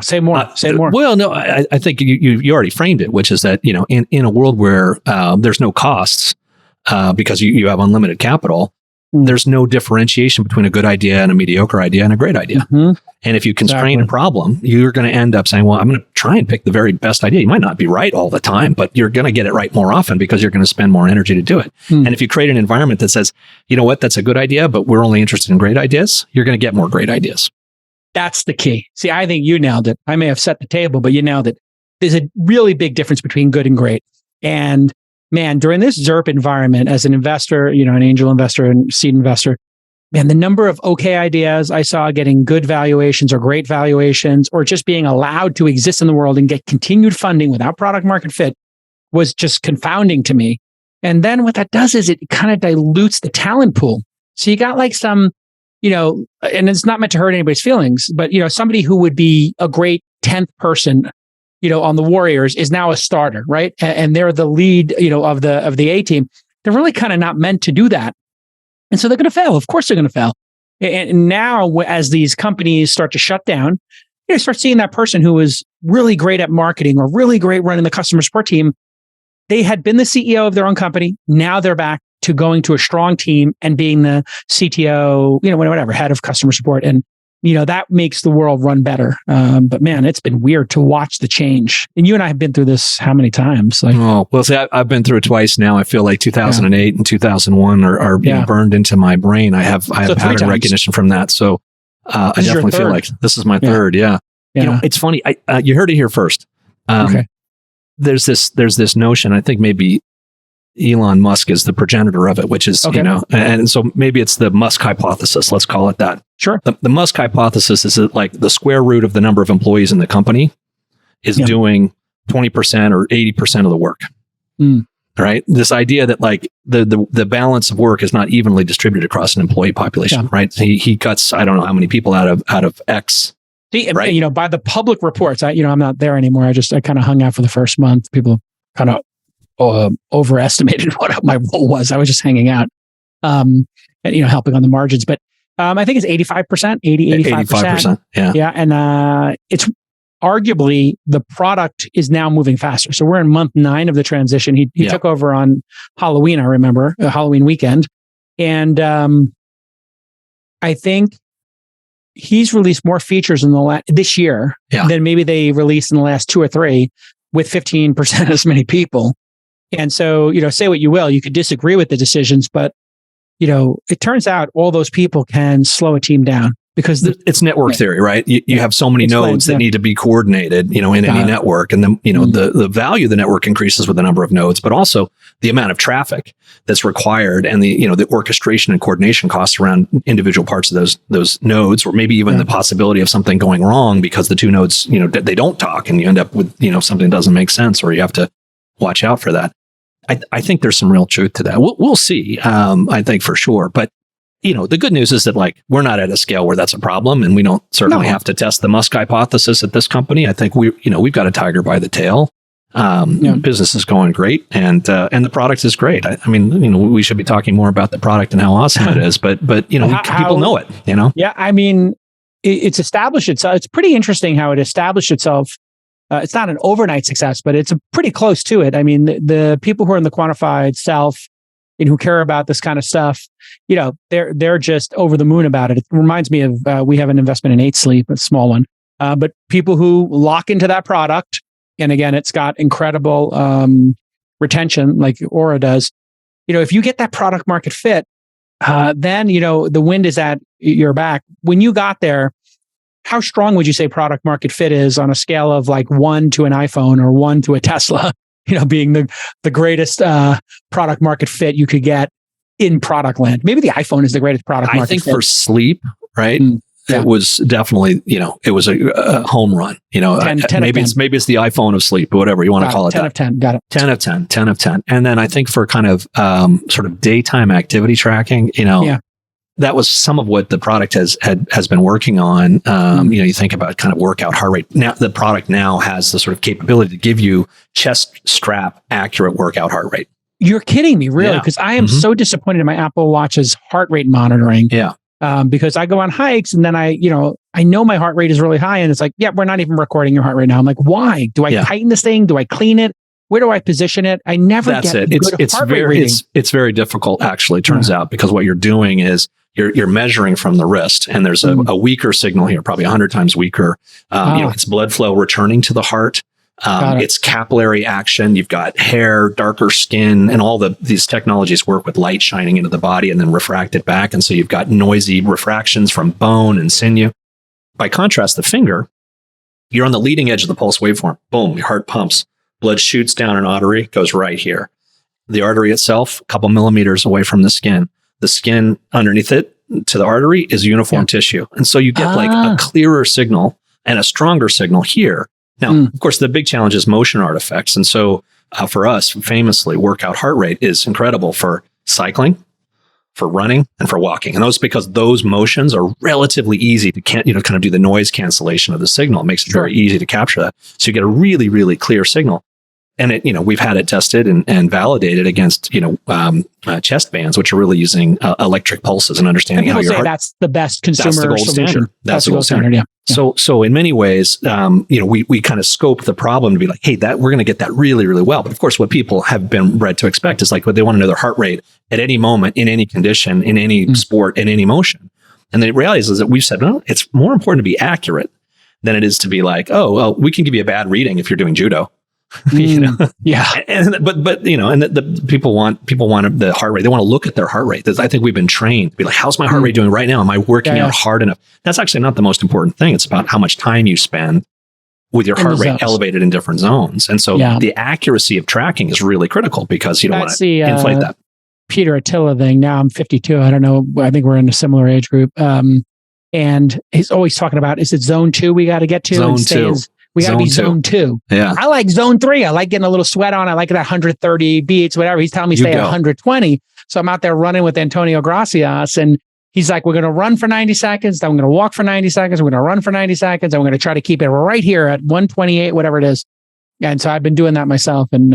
Say more. Well, no, I think you already framed it, which is that, in a world where there's no costs because you have unlimited capital, there's no differentiation between a good idea and a mediocre idea and a great idea. Mm-hmm. And if you constrain a problem, you're going to end up saying, well, I'm going to try and pick the very best idea. You might not be right all the time, but you're going to get it right more often because you're going to spend more energy to do it. And if you create an environment that says, you know what, that's a good idea, but we're only interested in great ideas, you're going to get more great ideas. That's the key. See, I think you nailed it. I may have set the table, but you nailed it. There's a really big difference between good and great. And man, during this ZIRP environment, as an investor, an angel investor and seed investor, man, the number of okay ideas I saw getting good valuations or great valuations, or just being allowed to exist in the world and get continued funding without product market fit was just confounding to me. And then what that does is it kind of dilutes the talent pool. So you got like some, and it's not meant to hurt anybody's feelings, but, somebody who would be a great 10th person, on the Warriors is now a starter, right? And they're the lead, of the A team. They're really kind of not meant to do that. And so they're going to fail. Of course they're going to fail. And now as these companies start to shut down, you start seeing that person who was really great at marketing or really great running the customer support team. They had been the CEO of their own company. Now they're back to going to a strong team and being the CTO, whatever, head of customer support. And, that makes the world run better. But man, it's been weird to watch the change. And you and I have been through this how many times? I've been through it twice now. I feel like 2008 and 2001 are burned into my brain. I have pattern recognition from that. So I definitely feel like this is my third. Yeah. It's funny. You heard it here first. Okay. There's this notion, I think maybe Elon Musk is the progenitor of it, which is, and so maybe it's the Musk hypothesis. Let's call it that. Sure. The Musk hypothesis is that like the square root of the number of employees in the company is doing 20% or 80% of the work. Right. This idea that like the balance of work is not evenly distributed across an employee population. Right. He cuts, I don't know how many people out of X. See, right? By the public reports, I'm not there anymore. I kind of hung out for the first month. People kind of overestimated what my role was. I was just hanging out, and helping on the margins. But I think it's 85%, 85%. Yeah. And it's arguably the product is now moving faster. So we're in month 9 of the transition. He took over on Halloween. I remember Halloween weekend, and I think he's released more features in this year than maybe they released in the last 2 or 3 with 15% as many people. And so, say what you will, you could disagree with the decisions, but, it turns out all those people can slow a team down because it's network theory, right? You have so many nodes that need to be coordinated, in any network. And then, the value of the network increases with the number of nodes, but also the amount of traffic that's required and the orchestration and coordination costs around individual parts of those nodes, or maybe even the possibility of something going wrong because the 2 nodes, they don't talk and you end up with, something that doesn't make sense, or you have to watch out for that. I think there's some real truth to that. We'll see. I think for sure. But, the good news is that like, we're not at a scale where that's a problem, and we don't certainly have to test the Musk hypothesis at this company. I think we've got a tiger by the tail. Business is going great, and the product is great. I mean, we should be talking more about the product and how awesome it is, but people know it, Yeah. I mean, it's established itself. It's pretty interesting how it established itself. It's not an overnight success, but it's pretty close to it. I mean, the people who are in the quantified self and who care about this kind of stuff, they're just over the moon about it. It reminds me of, we have an investment in 8 Sleep, a small one, but people who lock into that product, and again, it's got incredible retention like Oura does. If you get that product market fit, then, the wind is at your back. When you got there, how strong would you say product market fit is on a scale of like 1 to an iPhone or 1 to a Tesla, being the greatest product market fit you could get in product land? Maybe the iPhone is the greatest product market fit. I think for sleep, right? Yeah. It was definitely, it was a home run. 10 maybe it's the iPhone of sleep, or whatever you want to call it. 10 of 10, got it. 10 of 10, 10 of 10. And then I think for kind of sort of daytime activity tracking, that was some of what the product has been working on. You think about kind of workout heart rate. Now the product now has the sort of capability to give you chest strap accurate workout heart rate. You're kidding me, really? Because I am so disappointed in my Apple Watch's heart rate monitoring. Yeah. Because I go on hikes and then I know my heart rate is really high and it's like, yeah, we're not even recording your heart rate now. I'm like, why? Do I tighten this thing? Do I clean it? Where do I position it? I never get good heart rate reading. It's very difficult, actually, it turns out, because what you're doing is you're measuring from the wrist, and there's a weaker signal here, probably 100 times weaker. It's blood flow returning to the heart. It's capillary action. You've got hair, darker skin, and all these technologies work with light shining into the body and then refract it back. And so you've got noisy refractions from bone and sinew. By contrast, the finger, you're on the leading edge of the pulse waveform. Boom, your heart pumps. Blood shoots down an artery, goes right here. The artery itself, a couple millimeters away from the skin. The skin underneath it to the artery is uniform tissue. And so you get like a clearer signal and a stronger signal here. Now, of course, the big challenge is motion artifacts. And so for us, famously, workout heart rate is incredible for cycling, for running, and for walking. And those because those motions are relatively easy to kind of do the noise cancellation of the signal. It makes it very easy to capture that. So you get a really, really clear signal. And we've had it tested and validated against, chest bands, which are really using electric pulses and understanding how your heart. That's the best consumer That's the gold solution. standard. That's the gold standard. Yeah. So in many ways, we kind of scope the problem to be like, hey, we're going to get that really, really well. But of course, what people have been bred to expect is like, what they want to know their heart rate at any moment, in any condition, in any sport, in any motion. And the reality is that we've said, no, it's more important to be accurate than it is to be like, oh, well, we can give you a bad reading if you're doing judo. Yeah. But the people want the heart rate. They want to look at their heart rate. I think we've been trained to be like, how's my heart rate doing right now? Am I working out hard enough? That's actually not the most important thing. It's about how much time you spend with your heart rate elevated in different zones. And so the accuracy of tracking is really critical because you don't want to inflate that. Peter Attila thing. Now I'm 52. I don't know. I think we're in a similar age group. And he's always talking about, is it zone 2 we got to get to? Zone 2. We got to be zone 2. Yeah. I like zone 3. I like getting a little sweat on. I like that 130 beats, whatever. He's telling me stay at 120. So I'm out there running with Antonio Gracias. And he's like, we're going to run for 90 seconds. Then we're going to walk for 90 seconds. We're going to run for 90 seconds. And we're going to try to keep it right here at 128, whatever it is. And so I've been doing that myself and,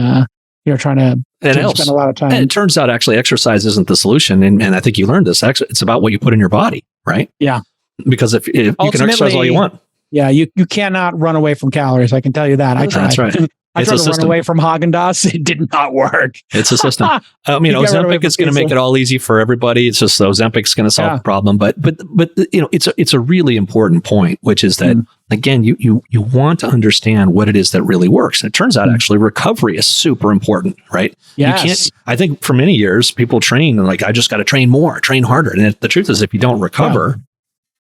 trying to spend a lot of time. And it turns out actually exercise isn't the solution. And I think you learned this. It's about what you put in your body, right? Yeah. Because if you can exercise all you want. Yeah, you cannot run away from calories. I can tell you that. I tried. That's right. I tried to run away from Haagen-Dazs. It did not work. It's a system. Ozempic is going to make it all easy for everybody. It's just Ozempic is going to solve the problem. But it's a really important point, which is that again, you want to understand what it is that really works. And it turns out actually recovery is super important, right? Yes. I think for many years people train and like, I just got to train more, train harder. And the truth is, if you don't recover.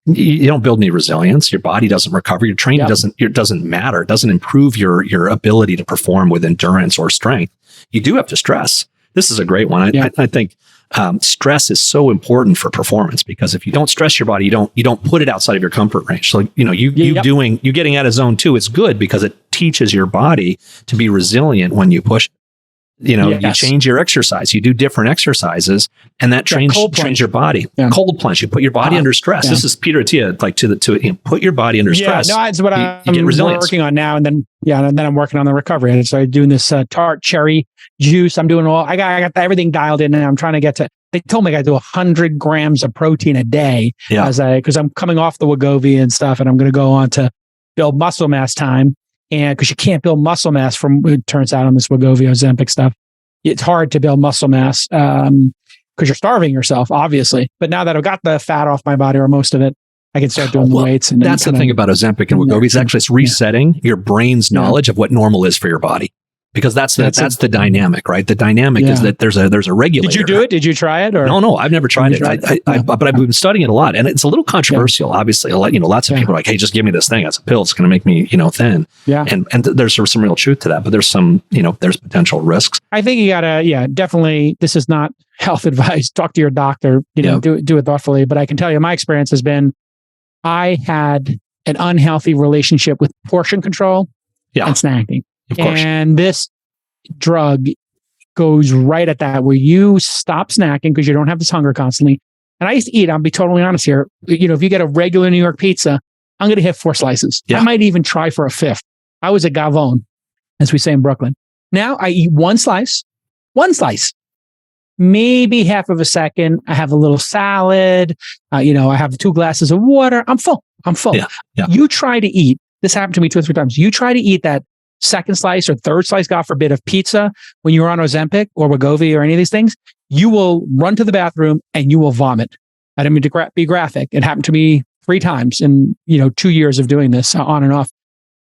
You don't build any resilience. Your body doesn't recover. Your training doesn't matter. It doesn't improve your ability to perform with endurance or strength. You do have to stress. This is a great one. I think stress is so important for performance because if you don't stress your body, you don't put it outside of your comfort range. So you getting out of zone 2 is good because it teaches your body to be resilient when you push. You change your exercise, you do different exercises, and that trains your body. Yeah. Cold plunge, you put your body under stress. This is Peter Attia, put your body under stress. Yeah, no, it's what I'm working on now. And then I'm working on the recovery. And so I'm doing this tart cherry juice. I'm doing I got everything dialed in, and I'm trying to get to. They told me I got to do 100 grams of protein a day because I'm coming off the Wegovy and stuff, and I'm going to go on to build muscle mass time. And because you can't build muscle mass from, it turns out, on this Wegovy Ozempic stuff, it's hard to build muscle mass because you're starving yourself, obviously. But now that I've got the fat off my body, or most of it, I can start doing the weights. And that's the thing about Ozempic and Wegovy is actually it's resetting your brain's knowledge of what normal is for your body. Because that's the dynamic, right? The dynamic is that there's a regulator. Did you do it? Did you try it? Or no, I've never tried it. But I've been studying it a lot, and it's a little controversial. Obviously, lots of people are like, "Hey, just give me this thing. It's a pill. It's going to make me, thin." Yeah, and there's some real truth to that, but there's some, there's potential risks. I think you gotta, definitely. This is not health advice. Talk to your doctor. Do it thoughtfully. But I can tell you, my experience has been, I had an unhealthy relationship with portion control and snacking. And this drug goes right at that, where you stop snacking because you don't have this hunger constantly. And I used to eat, I'll be totally honest here. If you get a regular New York pizza, I'm going to hit 4 slices. Yeah. I might even try for a 5th. I was a gavone, as we say in Brooklyn. Now I eat one slice, maybe half of a second. I have a little salad. I have 2 glasses of water. I'm full. Yeah. You try to eat. This happened to me 2 or 3 times. You try to eat that second slice or third slice, God forbid, of pizza when you're on Ozempic or Wegovy or any of these things, you will run to the bathroom and you will vomit. I didn't mean to be graphic. It happened to me 3 times in 2 years of doing this on and off.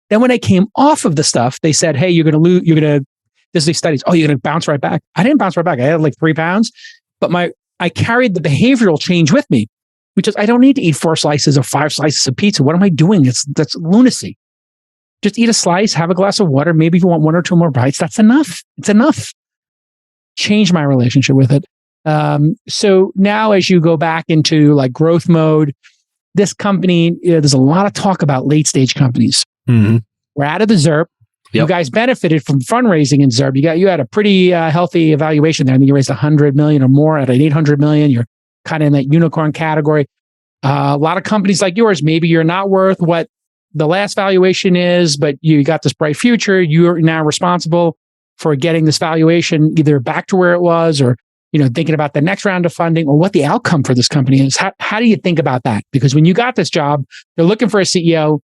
Then when I came off of the stuff, they said, "Hey, there's these studies. Oh, you're going to bounce right back." I didn't bounce right back. I had like 3 pounds, but I carried the behavioral change with me, which is I don't need to eat 4 slices or 5 slices of pizza. What am I doing? That's lunacy. Just eat a slice, have a glass of water. Maybe if you want 1 or 2 more bites, that's enough. It's enough. Change my relationship with it. So now as you go back into like growth mode, this company, there's a lot of talk about late stage companies. Mm-hmm. We're out of the ZIRP. Yep. You guys benefited from fundraising in ZIRP. You had a pretty healthy evaluation there. I think you raised $100 million or more at an $800 million. You're kind of in that unicorn category. A lot of companies like yours, maybe you're not worth what the last valuation is, but you got this bright future. You're now responsible for getting this valuation either back to where it was, or thinking about the next round of funding, or what the outcome for this company is. How do you think about that? Because when you got this job, they're looking for a CEO.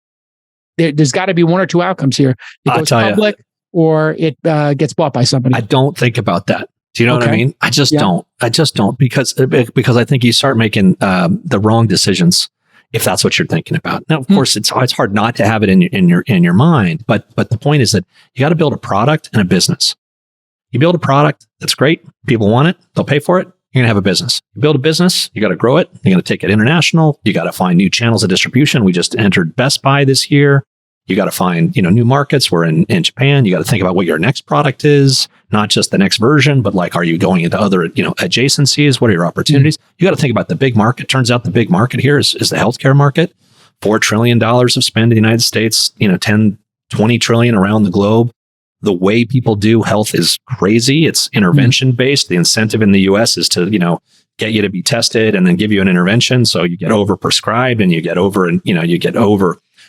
There's got to be 1 or 2 outcomes here. It goes public, or it gets bought by somebody. I don't think about that. Do you know what I mean? I just don't. Because I think you start making the wrong decisions if that's what you're thinking about. Now, of course, it's hard not to have it in your mind, but the point is that you got to build a product and a business. You build a product, that's great. People want it. They'll pay for it. You're going to have a business. You build a business, you got to grow it. You're going to take it international. You got to find new channels of distribution. We just entered Best Buy this year. You got to find, new markets. We're in Japan. You got to think about what your next product is, not just the next version, but like, are you going into other, adjacencies? What are your opportunities? You got to think about the big market. Turns out the big market here is the healthcare market. $4 trillion of spend in the United States, 10, 20 trillion around the globe. The way people do health is crazy. It's intervention based. The incentive in the US is to, get you to be tested and then give you an intervention. So you get over prescribed and you get over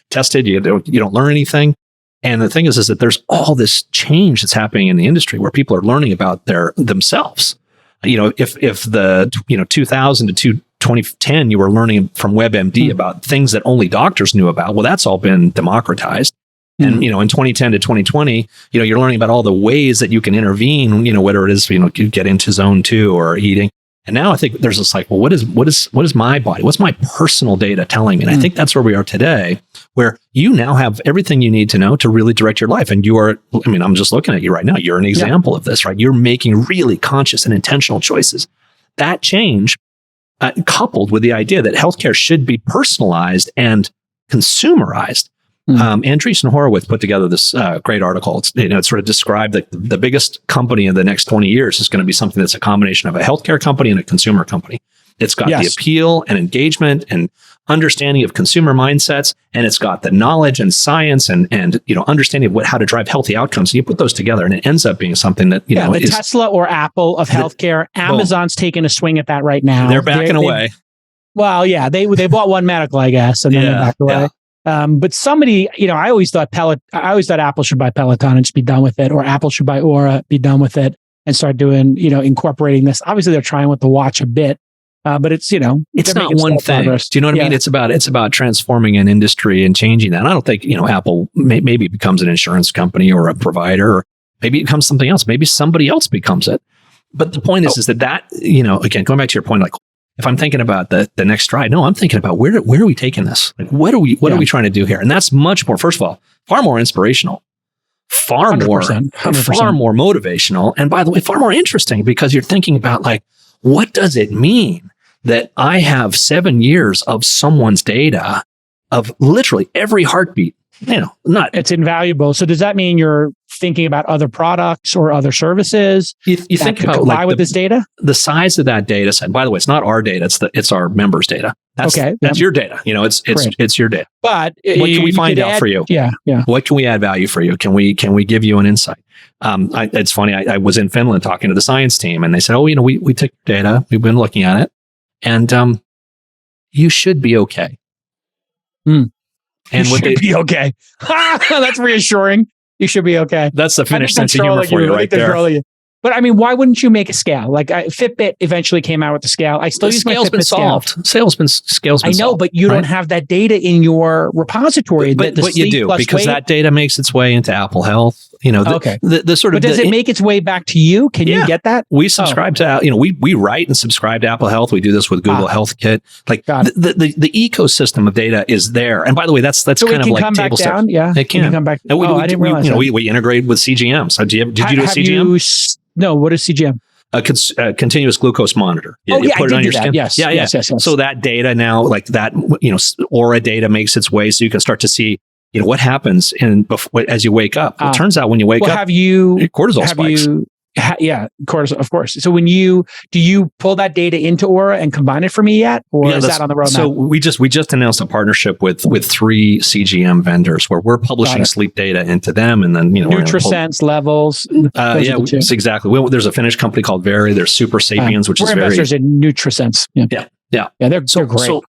tested, you don't learn anything. And the thing is that there's all this change that's happening in the industry where people are learning about themselves. If the 2000 to 2010 you were learning from WebMD about things that only doctors knew about, well, that's all been democratized. And in 2010 to 2020, you're learning about all the ways that you can intervene. Whether it is you get into zone 2 or eating. And now I think there's this like, well, what is my body? What's my personal data telling me? And I think that's where we are today, where you now have everything you need to know to really direct your life. And I'm just looking at you right now. You're an example of this, right? You're making really conscious and intentional choices. That change, coupled with the idea that healthcare should be personalized and consumerized, Andreessen Horowitz put together this great article. It sort of described that the biggest company in the next 20 years is going to be something that's a combination of a healthcare company and a consumer company. It's got the appeal and engagement and understanding of consumer mindsets, and it's got the knowledge and science and understanding of how to drive healthy outcomes. And you put those together, and it ends up being something that the Tesla or Apple of healthcare. Amazon's taking a swing at that right now. They're backing away. Well, yeah, they bought One Medical, I guess, and then they backed away. But somebody, I always thought Apple should buy Peloton and just be done with it, or Apple should buy Oura, be done with it, and start doing, incorporating this. Obviously, they're trying with the watch a bit, but it's it's not one thing. Progress. Do you know what I mean? It's about transforming an industry and changing that. And I don't think Apple maybe becomes an insurance company or a provider, or maybe it becomes something else. Maybe somebody else becomes it. But the point is that again, going back to your point, like, if I'm thinking about the next stride, no, I'm thinking about where are we taking this? Like, what are we trying to do here? And that's much more, first of all, far more inspirational, far 100%. More motivational. And by the way, far more interesting, because you're thinking about, like, what does it mean that I have 7 years of someone's data of literally every heartbeat? It's invaluable. So does that mean you're thinking about other products or other services? You think about with this data? The size of that data set. By the way, it's not our data; it's our members' data. That's your data. It's your data. But what can we find out for you? Yeah. What can we add value for you? Can we give you an insight? It's funny. I was in Finland talking to the science team, and they said, we took data, we've been looking at it, and you should be okay. And you should be okay. That's reassuring. You should be okay. That's the Finnish sense of humor for you right there. But I mean, why wouldn't you make a scale? Like Fitbit eventually came out with the scale. I still use my Fitbit scale. Scale's been solved. I know, but you don't have that data in your repository. But you do, because that data makes its way into Apple Health. The sort of. But does it make its way back to you? Can you get that? We subscribe to. We write and subscribe to Apple Health. We do this with Google Health Kit. Like the ecosystem of data is there. And by the way, that's kind of like table steps. Yeah, it can come back. I didn't realize that. We integrate with CGM. So did you do a CGM? No, what is CGM? A continuous glucose monitor. You put it on your skin. Yes. So that data now, like that, Oura data makes its way, so you can start to see, what happens as you wake up. It turns out when you wake up, cortisol spikes. Cortisol, of course. So do you pull that data into Oura and combine it for me yet, or is that on the roadmap? So we just announced a partnership with 3 CGM vendors where we're publishing sleep data into them, and then NutriSense levels. Exactly. There's a Finnish company called Veri. There's Super Sapiens, which is very investors in NutriSense. Yeah. They're great. So,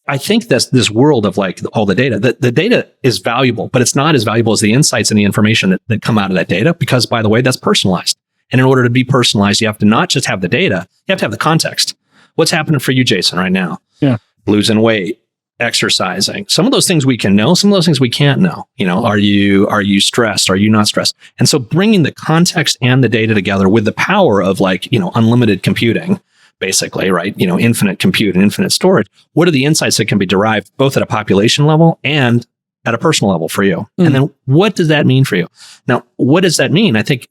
I think this world of like all the data, the data is valuable, but it's not as valuable as the insights and the information that come out of that data, because, by the way, that's personalized. And in order to be personalized, you have to not just have the data, you have to have the context. What's happening for you, Jason, right now? Yeah. Losing weight, exercising. Some of those things we can know, some of those things we can't know. Are you stressed? Are you not stressed? And so bringing the context and the data together with the power of unlimited computing, basically, right? Infinite compute and infinite storage. What are the insights that can be derived both at a population level and at a personal level for you? And then what does that mean for you? Now, what does that mean? I think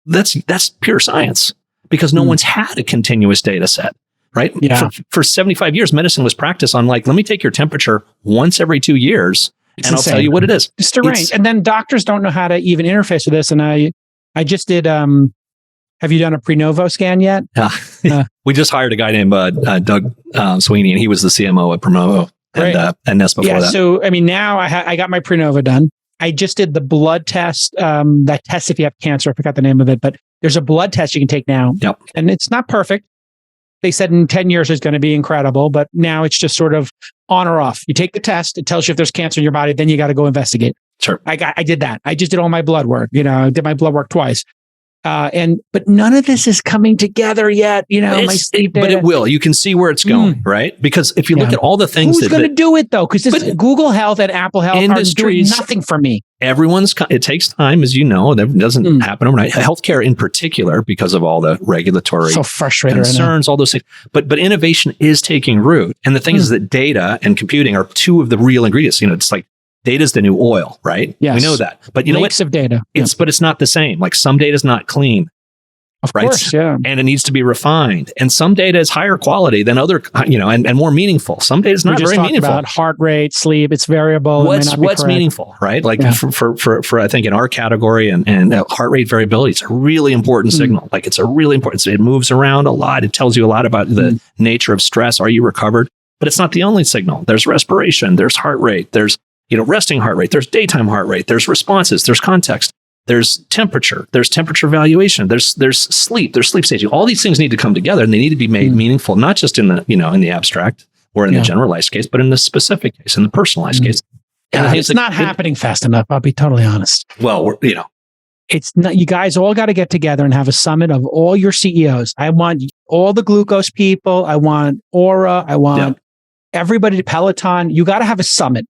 that's pure science, because no one's had a continuous data set, right? Yeah. For 75 years, medicine was practiced on let me take your temperature once every 2 years, and I'll tell you what it is. It's the range. And then doctors don't know how to even interface with this. And I just did, have you done a Prenovo scan yet? We just hired a guy named Doug Sweeney, and he was the CMO at Prenovo and Nest before that. So, I mean, now I got my Prenovo done. I just did the blood test, that test if you have cancer. I forgot the name of it, but there's a blood test you can take now. Yep. And it's not perfect. They said in 10 years it's going to be incredible, but now it's just sort of on or off. You take the test, it tells you if there's cancer in your body, then you got to go investigate. Sure. I did that. I just did all my blood work. I did my blood work twice. But none of this is coming together yet. My sleep data. But it will. You can see where it's going, right? Because if you look at all the things who's going to do it though? Because Google Health and Apple Health are doing nothing for me. It takes time, as you know. That doesn't happen overnight. Healthcare in particular, because of all the regulatory concerns, all those things. But innovation is taking root. And the thing is that data and computing are two of the real ingredients. It's like data is the new oil, right? Yes. We know that. But you know what? Lakes of data. But it's not the same. Like, some data is not clean. Of right? course, yeah. And it needs to be refined. And some data is higher quality than other, and more meaningful. Some data is not very meaningful. About heart rate, sleep, it's variable. What's meaningful, right? Like for I think in our category and heart rate variability, it's a really important signal. Like it's a really important, it moves around a lot. It tells you a lot about the nature of stress. Are you recovered? But it's not the only signal. There's respiration, there's heart rate, there's, resting heart rate, there's daytime heart rate, there's responses, there's context. There's temperature valuation, there's sleep staging. All these things need to come together and they need to be made meaningful, not just in the, in the abstract or in the generalized case, but in the specific case, in the personalized case. And it's not happening fast enough. I'll be totally honest. Well, it's not, you guys all got to get together and have a summit of all your CEOs. I want all the glucose people. I want Oura. I want everybody to Peloton. You got to have a summit.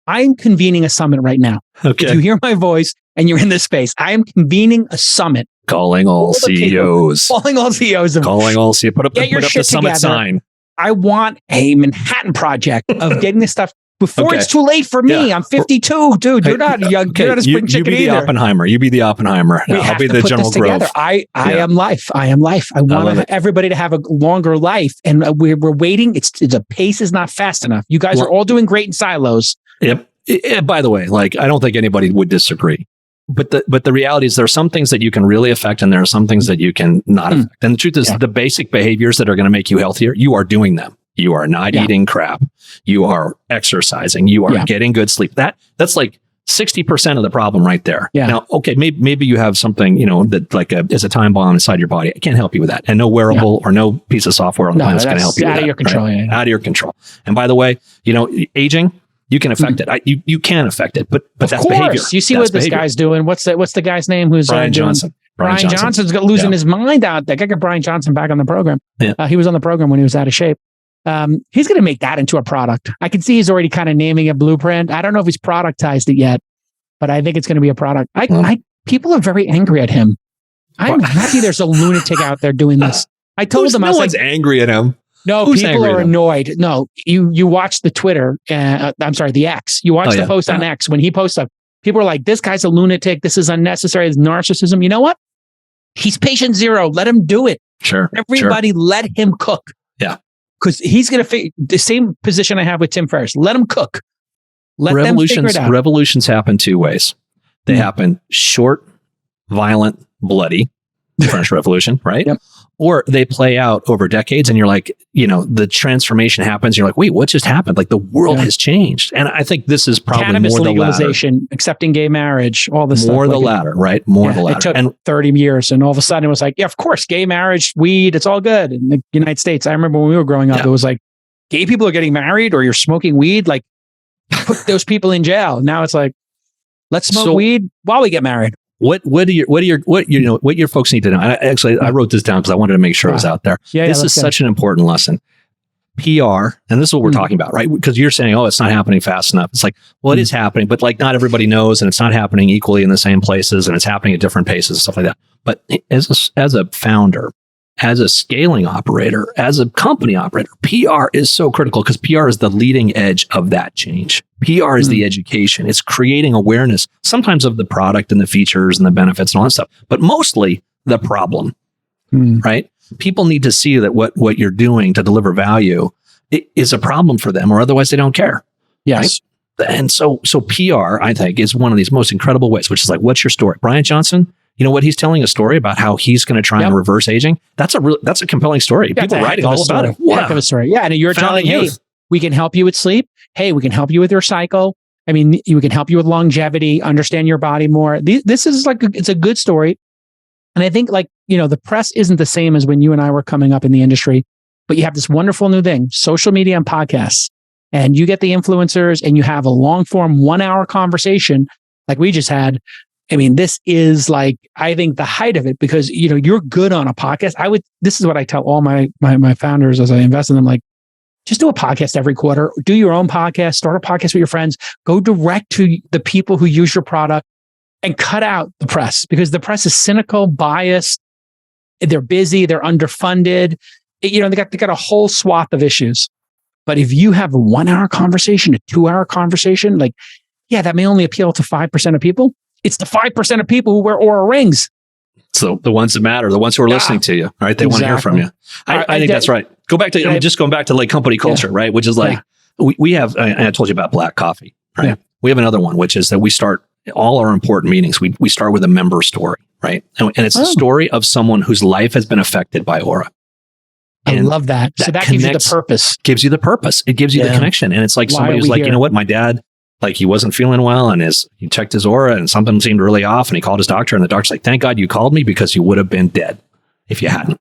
I'm convening a summit right now. Okay. If you hear my voice and you're in this space, I am convening a summit. Calling all CEOs. Calling all CEOs. Calling all CEOs. Put up the summit together. Sign. I want a Manhattan project of getting this stuff before it's too late for me. I'm 52, dude. You're not young. You're not a spring chicken either. You be the Oppenheimer. I'll be the General Grove. I am life. I am life. I want everybody to have a longer life. And we're waiting. The pace is not fast enough. You guys are all doing great in silos. Yep. By the way, like I don't think anybody would disagree, but the reality is there are some things that you can really affect, and there are some things that you can not affect. And the truth is, the basic behaviors that are going to make you healthier, you are doing them. You are not eating crap. You are exercising. You are getting good sleep. That's like 60% of the problem right there. Yeah. Now, okay, maybe you have something that like is a time bomb inside your body. I can't help you with that, and no wearable or no piece of software on the planet is going to help you. Out of your control. Right? Out of your control. And by the way, aging. You can affect it. You can affect it, but that's behavior. You see what this guy's doing. What's the guy's name? Who's Brian Johnson? Brian Johnson's losing his mind out there. I got Brian Johnson back on the program. Yeah. He was on the program when he was out of shape. He's going to make that into a product. I can see he's already kind of naming a blueprint. I don't know if he's productized it yet, but I think it's going to be a product. People are very angry at him. I'm happy there's a lunatic out there doing this. I told them, no one's angry at him. No, people are annoyed. No, you watch the Twitter. I'm sorry, the X. You watch the post on X when he posts up. People are like, "This guy's a lunatic. This is unnecessary. It's narcissism." You know what? He's patient zero. Let him do it. Sure. Everybody, let him cook. Yeah, because he's going to the same position I have with Tim Ferriss. Let him cook. Let them figure it out. Revolutions happen two ways. They happen short, violent, bloody. The French Revolution, right? Yep. Or they play out over decades and you're like, the transformation happens. You're like, wait, what just happened? Like the world has changed. And I think this is probably cannabis more the legalization, latter. Accepting gay marriage, all this stuff. More the latter, right? More the latter. It took 30 years and all of a sudden it was like, yeah, of course, gay marriage, weed, it's all good. In the United States, I remember when we were growing up, it was like, gay people are getting married or you're smoking weed, like put those people in jail. Now it's like, let's smoke weed while we get married. What your folks need to know? I wrote this down because I wanted to make sure it was out there. This is such an important lesson. PR, and this is what we're talking about, right? Because you're saying, it's not happening fast enough. It's like, well, it is happening, but like not everybody knows, and it's not happening equally in the same places, and it's happening at different paces and stuff like that. But as a founder, as a scaling operator, as a company operator, PR is so critical because PR is the leading edge of that change. PR is the education. It's creating awareness, sometimes of the product and the features and the benefits and all that stuff, but mostly the problem, right? People need to see that what you're doing to deliver value is a problem for them, or otherwise they don't care. Yes. Right? And so PR, I think, is one of these most incredible ways, which is like, what's your story? Brian Johnson, you know what? He's telling a story about how he's going to try and reverse aging. That's a compelling story. People writing all about it. Wow. Heck of a story. Yeah. And you're telling, hey, we can help you with sleep. Hey, we can help you with your cycle. I mean, we can help you with longevity, understand your body more. This is like, it's a good story. And I think the press isn't the same as when you and I were coming up in the industry, but you have this wonderful new thing, social media and podcasts, and you get the influencers and you have a long form 1 hour conversation like we just had. I mean, this is like, I think the height of it because, you're good on a podcast. This is what I tell all my founders as I invest in them, like, just do a podcast every quarter, do your own podcast, start a podcast with your friends, go direct to the people who use your product and cut out the press because the press is cynical, biased. They're busy. They're underfunded. They got a whole swath of issues. But if you have a 1 hour conversation, a 2 hour conversation, that may only appeal to 5% of people. It's the 5% of people who wear Oura rings. It's the ones that matter, the ones who are listening to you, right? They want to hear from you. I think that's right. Go back to, just going back to like company culture, right? Which is like, we have, and I told you about black coffee, right? Yeah. We have another one, which is that we start all our important meetings. We start with a member story, right? And it's the story of someone whose life has been affected by Oura. I love that. So that gives you the purpose. Gives you the purpose. It gives you the connection. And it's like somebody who's like, you know what, my dad, like he wasn't feeling well and he checked his Oura and something seemed really off and he called his doctor and the doctor's like, thank God you called me because you would have been dead if you hadn't.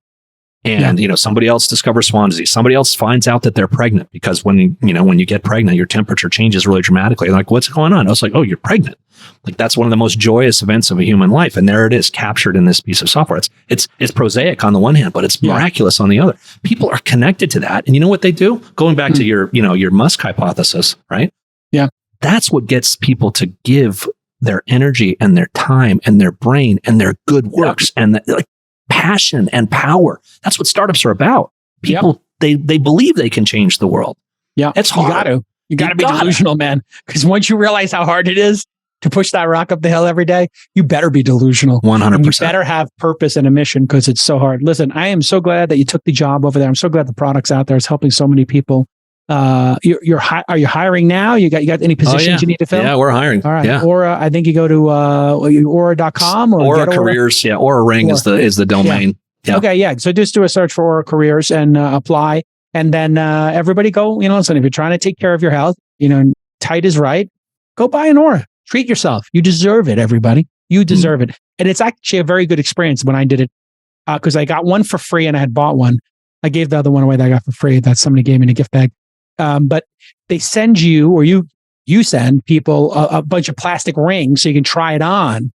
And, somebody else discovers Swan disease. Somebody else finds out that they're pregnant because when you get pregnant, your temperature changes really dramatically. They're like, what's going on? I was like, oh, you're pregnant. Like that's one of the most joyous events of a human life. And there it is captured in this piece of software. It's prosaic on the one hand, but it's miraculous on the other. People are connected to that. And you know what they do? Going back to your Musk hypothesis, right? Yeah. That's what gets people to give their energy and their time and their brain and their good works and passion and power. That's what startups are about. People, they believe they can change the world. Yeah. It's hard. You got to be delusional, man. Because once you realize how hard it is to push that rock up the hill every day, you better be delusional. 100%. And you better have purpose and a mission because it's so hard. Listen, I am so glad that you took the job over there. I'm so glad the product's out there. It's helping so many people. Are you hiring now? You got any positions you need to fill? Yeah, we're hiring. All right. Yeah. Aura, I think you go to Oura.com or Aura Careers. Yeah. Aura Ring is the domain. Yeah. Okay. Yeah. So just do a search for Aura Careers and apply. And then everybody go, listen, if you're trying to take care of your health, tight is right. Go buy an Aura. Treat yourself. You deserve it, everybody. You deserve it. And it's actually a very good experience when I did it because I got one for free and I had bought one. I gave the other one away that I got for free that somebody gave me in a gift bag. But they send you, or you send people a bunch of plastic rings so you can try it on.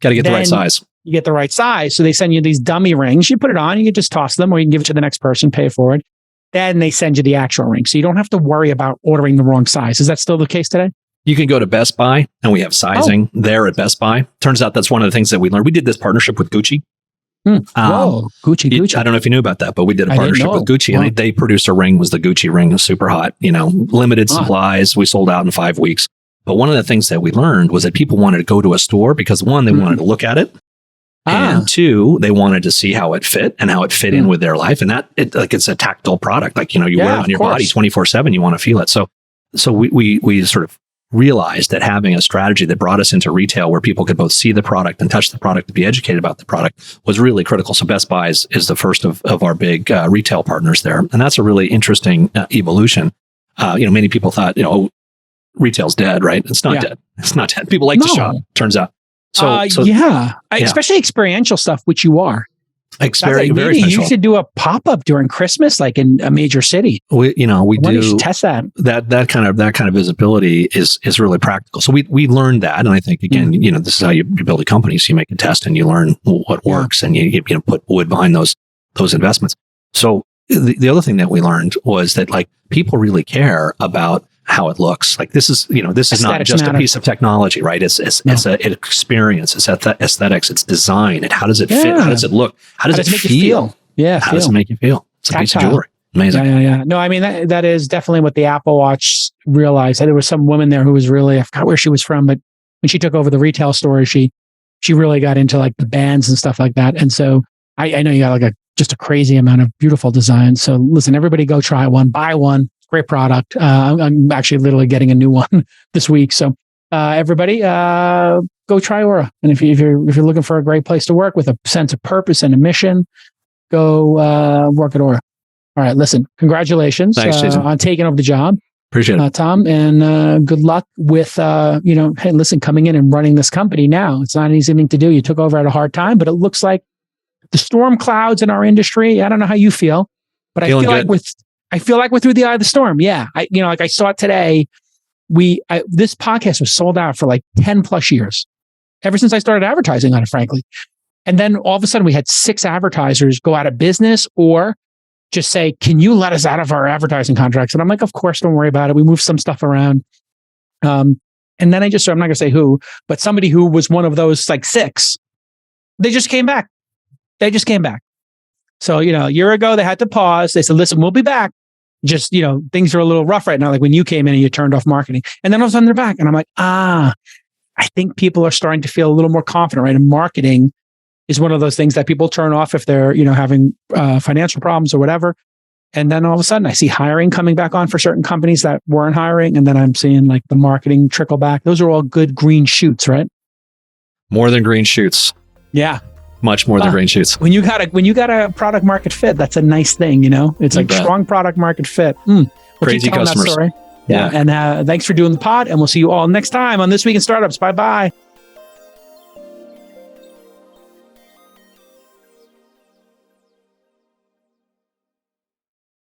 Got to get the right size. You get the right size. So they send you these dummy rings. You put it on, you can just toss them or you can give it to the next person, pay for it. Then they send you the actual ring. So you don't have to worry about ordering the wrong size. Is that still the case today? You can go to Best Buy and we have sizing there at Best Buy. Turns out that's one of the things that we learned. We did this partnership with Gucci. Whoa, Gucci. I don't know if you knew about that, but we did a partnership with Gucci and they produced a ring, was the Gucci ring, was super hot, limited supplies. We sold out in 5 weeks. But one of the things that we learned was that people wanted to go to a store because one, they wanted to look at it. And two, they wanted to see how it fit and how it fit in with their life. And it's a tactile product. Like, you wear it on your body 24/7, you want to feel it. So we sort of realized that having a strategy that brought us into retail where people could both see the product and touch the product to be educated about the product was really critical. So Best Buy is the first of our big retail partners there. And that's a really interesting evolution. Many people thought, retail's dead, right? It's not dead. It's not dead. People like to shop, turns out. Especially experiential stuff, which you are. Very you should do a pop-up during Christmas, like in a major city. We do test that. That kind of visibility is really practical. So we learned that, and I think again, this is how you build a company. So you make a test and you learn what works, and you put wood behind those investments. So the other thing that we learned was that like people really care about how it looks. Like this is not just a piece of technology, right? It's an experience. It's aesthetics. It's design. And how does it fit? How does it look? How does it make you feel? Yeah. How does it make you feel? It's a piece of jewelry. Amazing. Yeah. No, I mean, that is definitely what the Apple Watch realized. There was some woman there who was really, I forgot where she was from, but when she took over the retail store, she really got into like the bands and stuff like that. And so I know you got like just a crazy amount of beautiful designs. So listen, everybody go try one, buy one. Great product. I'm actually literally getting a new one this week. So everybody, go try Oura. And if you're looking for a great place to work with a sense of purpose and a mission, go work at Oura. All right, listen, congratulations on taking over the job. Appreciate it, Tom, and good luck with hey, listen, coming in and running this company now. It's not an easy thing to do. You took over at a hard time, but it looks like the storm clouds in our industry. I don't know how you feel, but I feel like we're through the eye of the storm. Yeah. I saw it today. This podcast was sold out for like 10 plus years, ever since I started advertising on it, frankly. And then all of a sudden we had 6 advertisers go out of business or just say, can you let us out of our advertising contracts? And I'm like, of course, don't worry about it. We moved some stuff around. And then I'm not going to say who, but somebody who was one of those like 6, they just came back. So, a year ago, they had to pause. They said, listen, we'll be back. Just, things are a little rough right now. Like when you came in and you turned off marketing. And then all of a sudden they're back. And I'm like, I think people are starting to feel a little more confident, right? And marketing is one of those things that people turn off if they're, having financial problems or whatever. And then all of a sudden I see hiring coming back on for certain companies that weren't hiring. And then I'm seeing like the marketing trickle back. Those are all good green shoots, right? More than green shoots. Yeah. Much more than green shoots. When you got a product market fit, that's a nice thing, It's like strong product market fit. We'll Crazy customers. Yeah. And thanks for doing the pod, and we'll see you all next time on This Week in Startups. Bye-bye.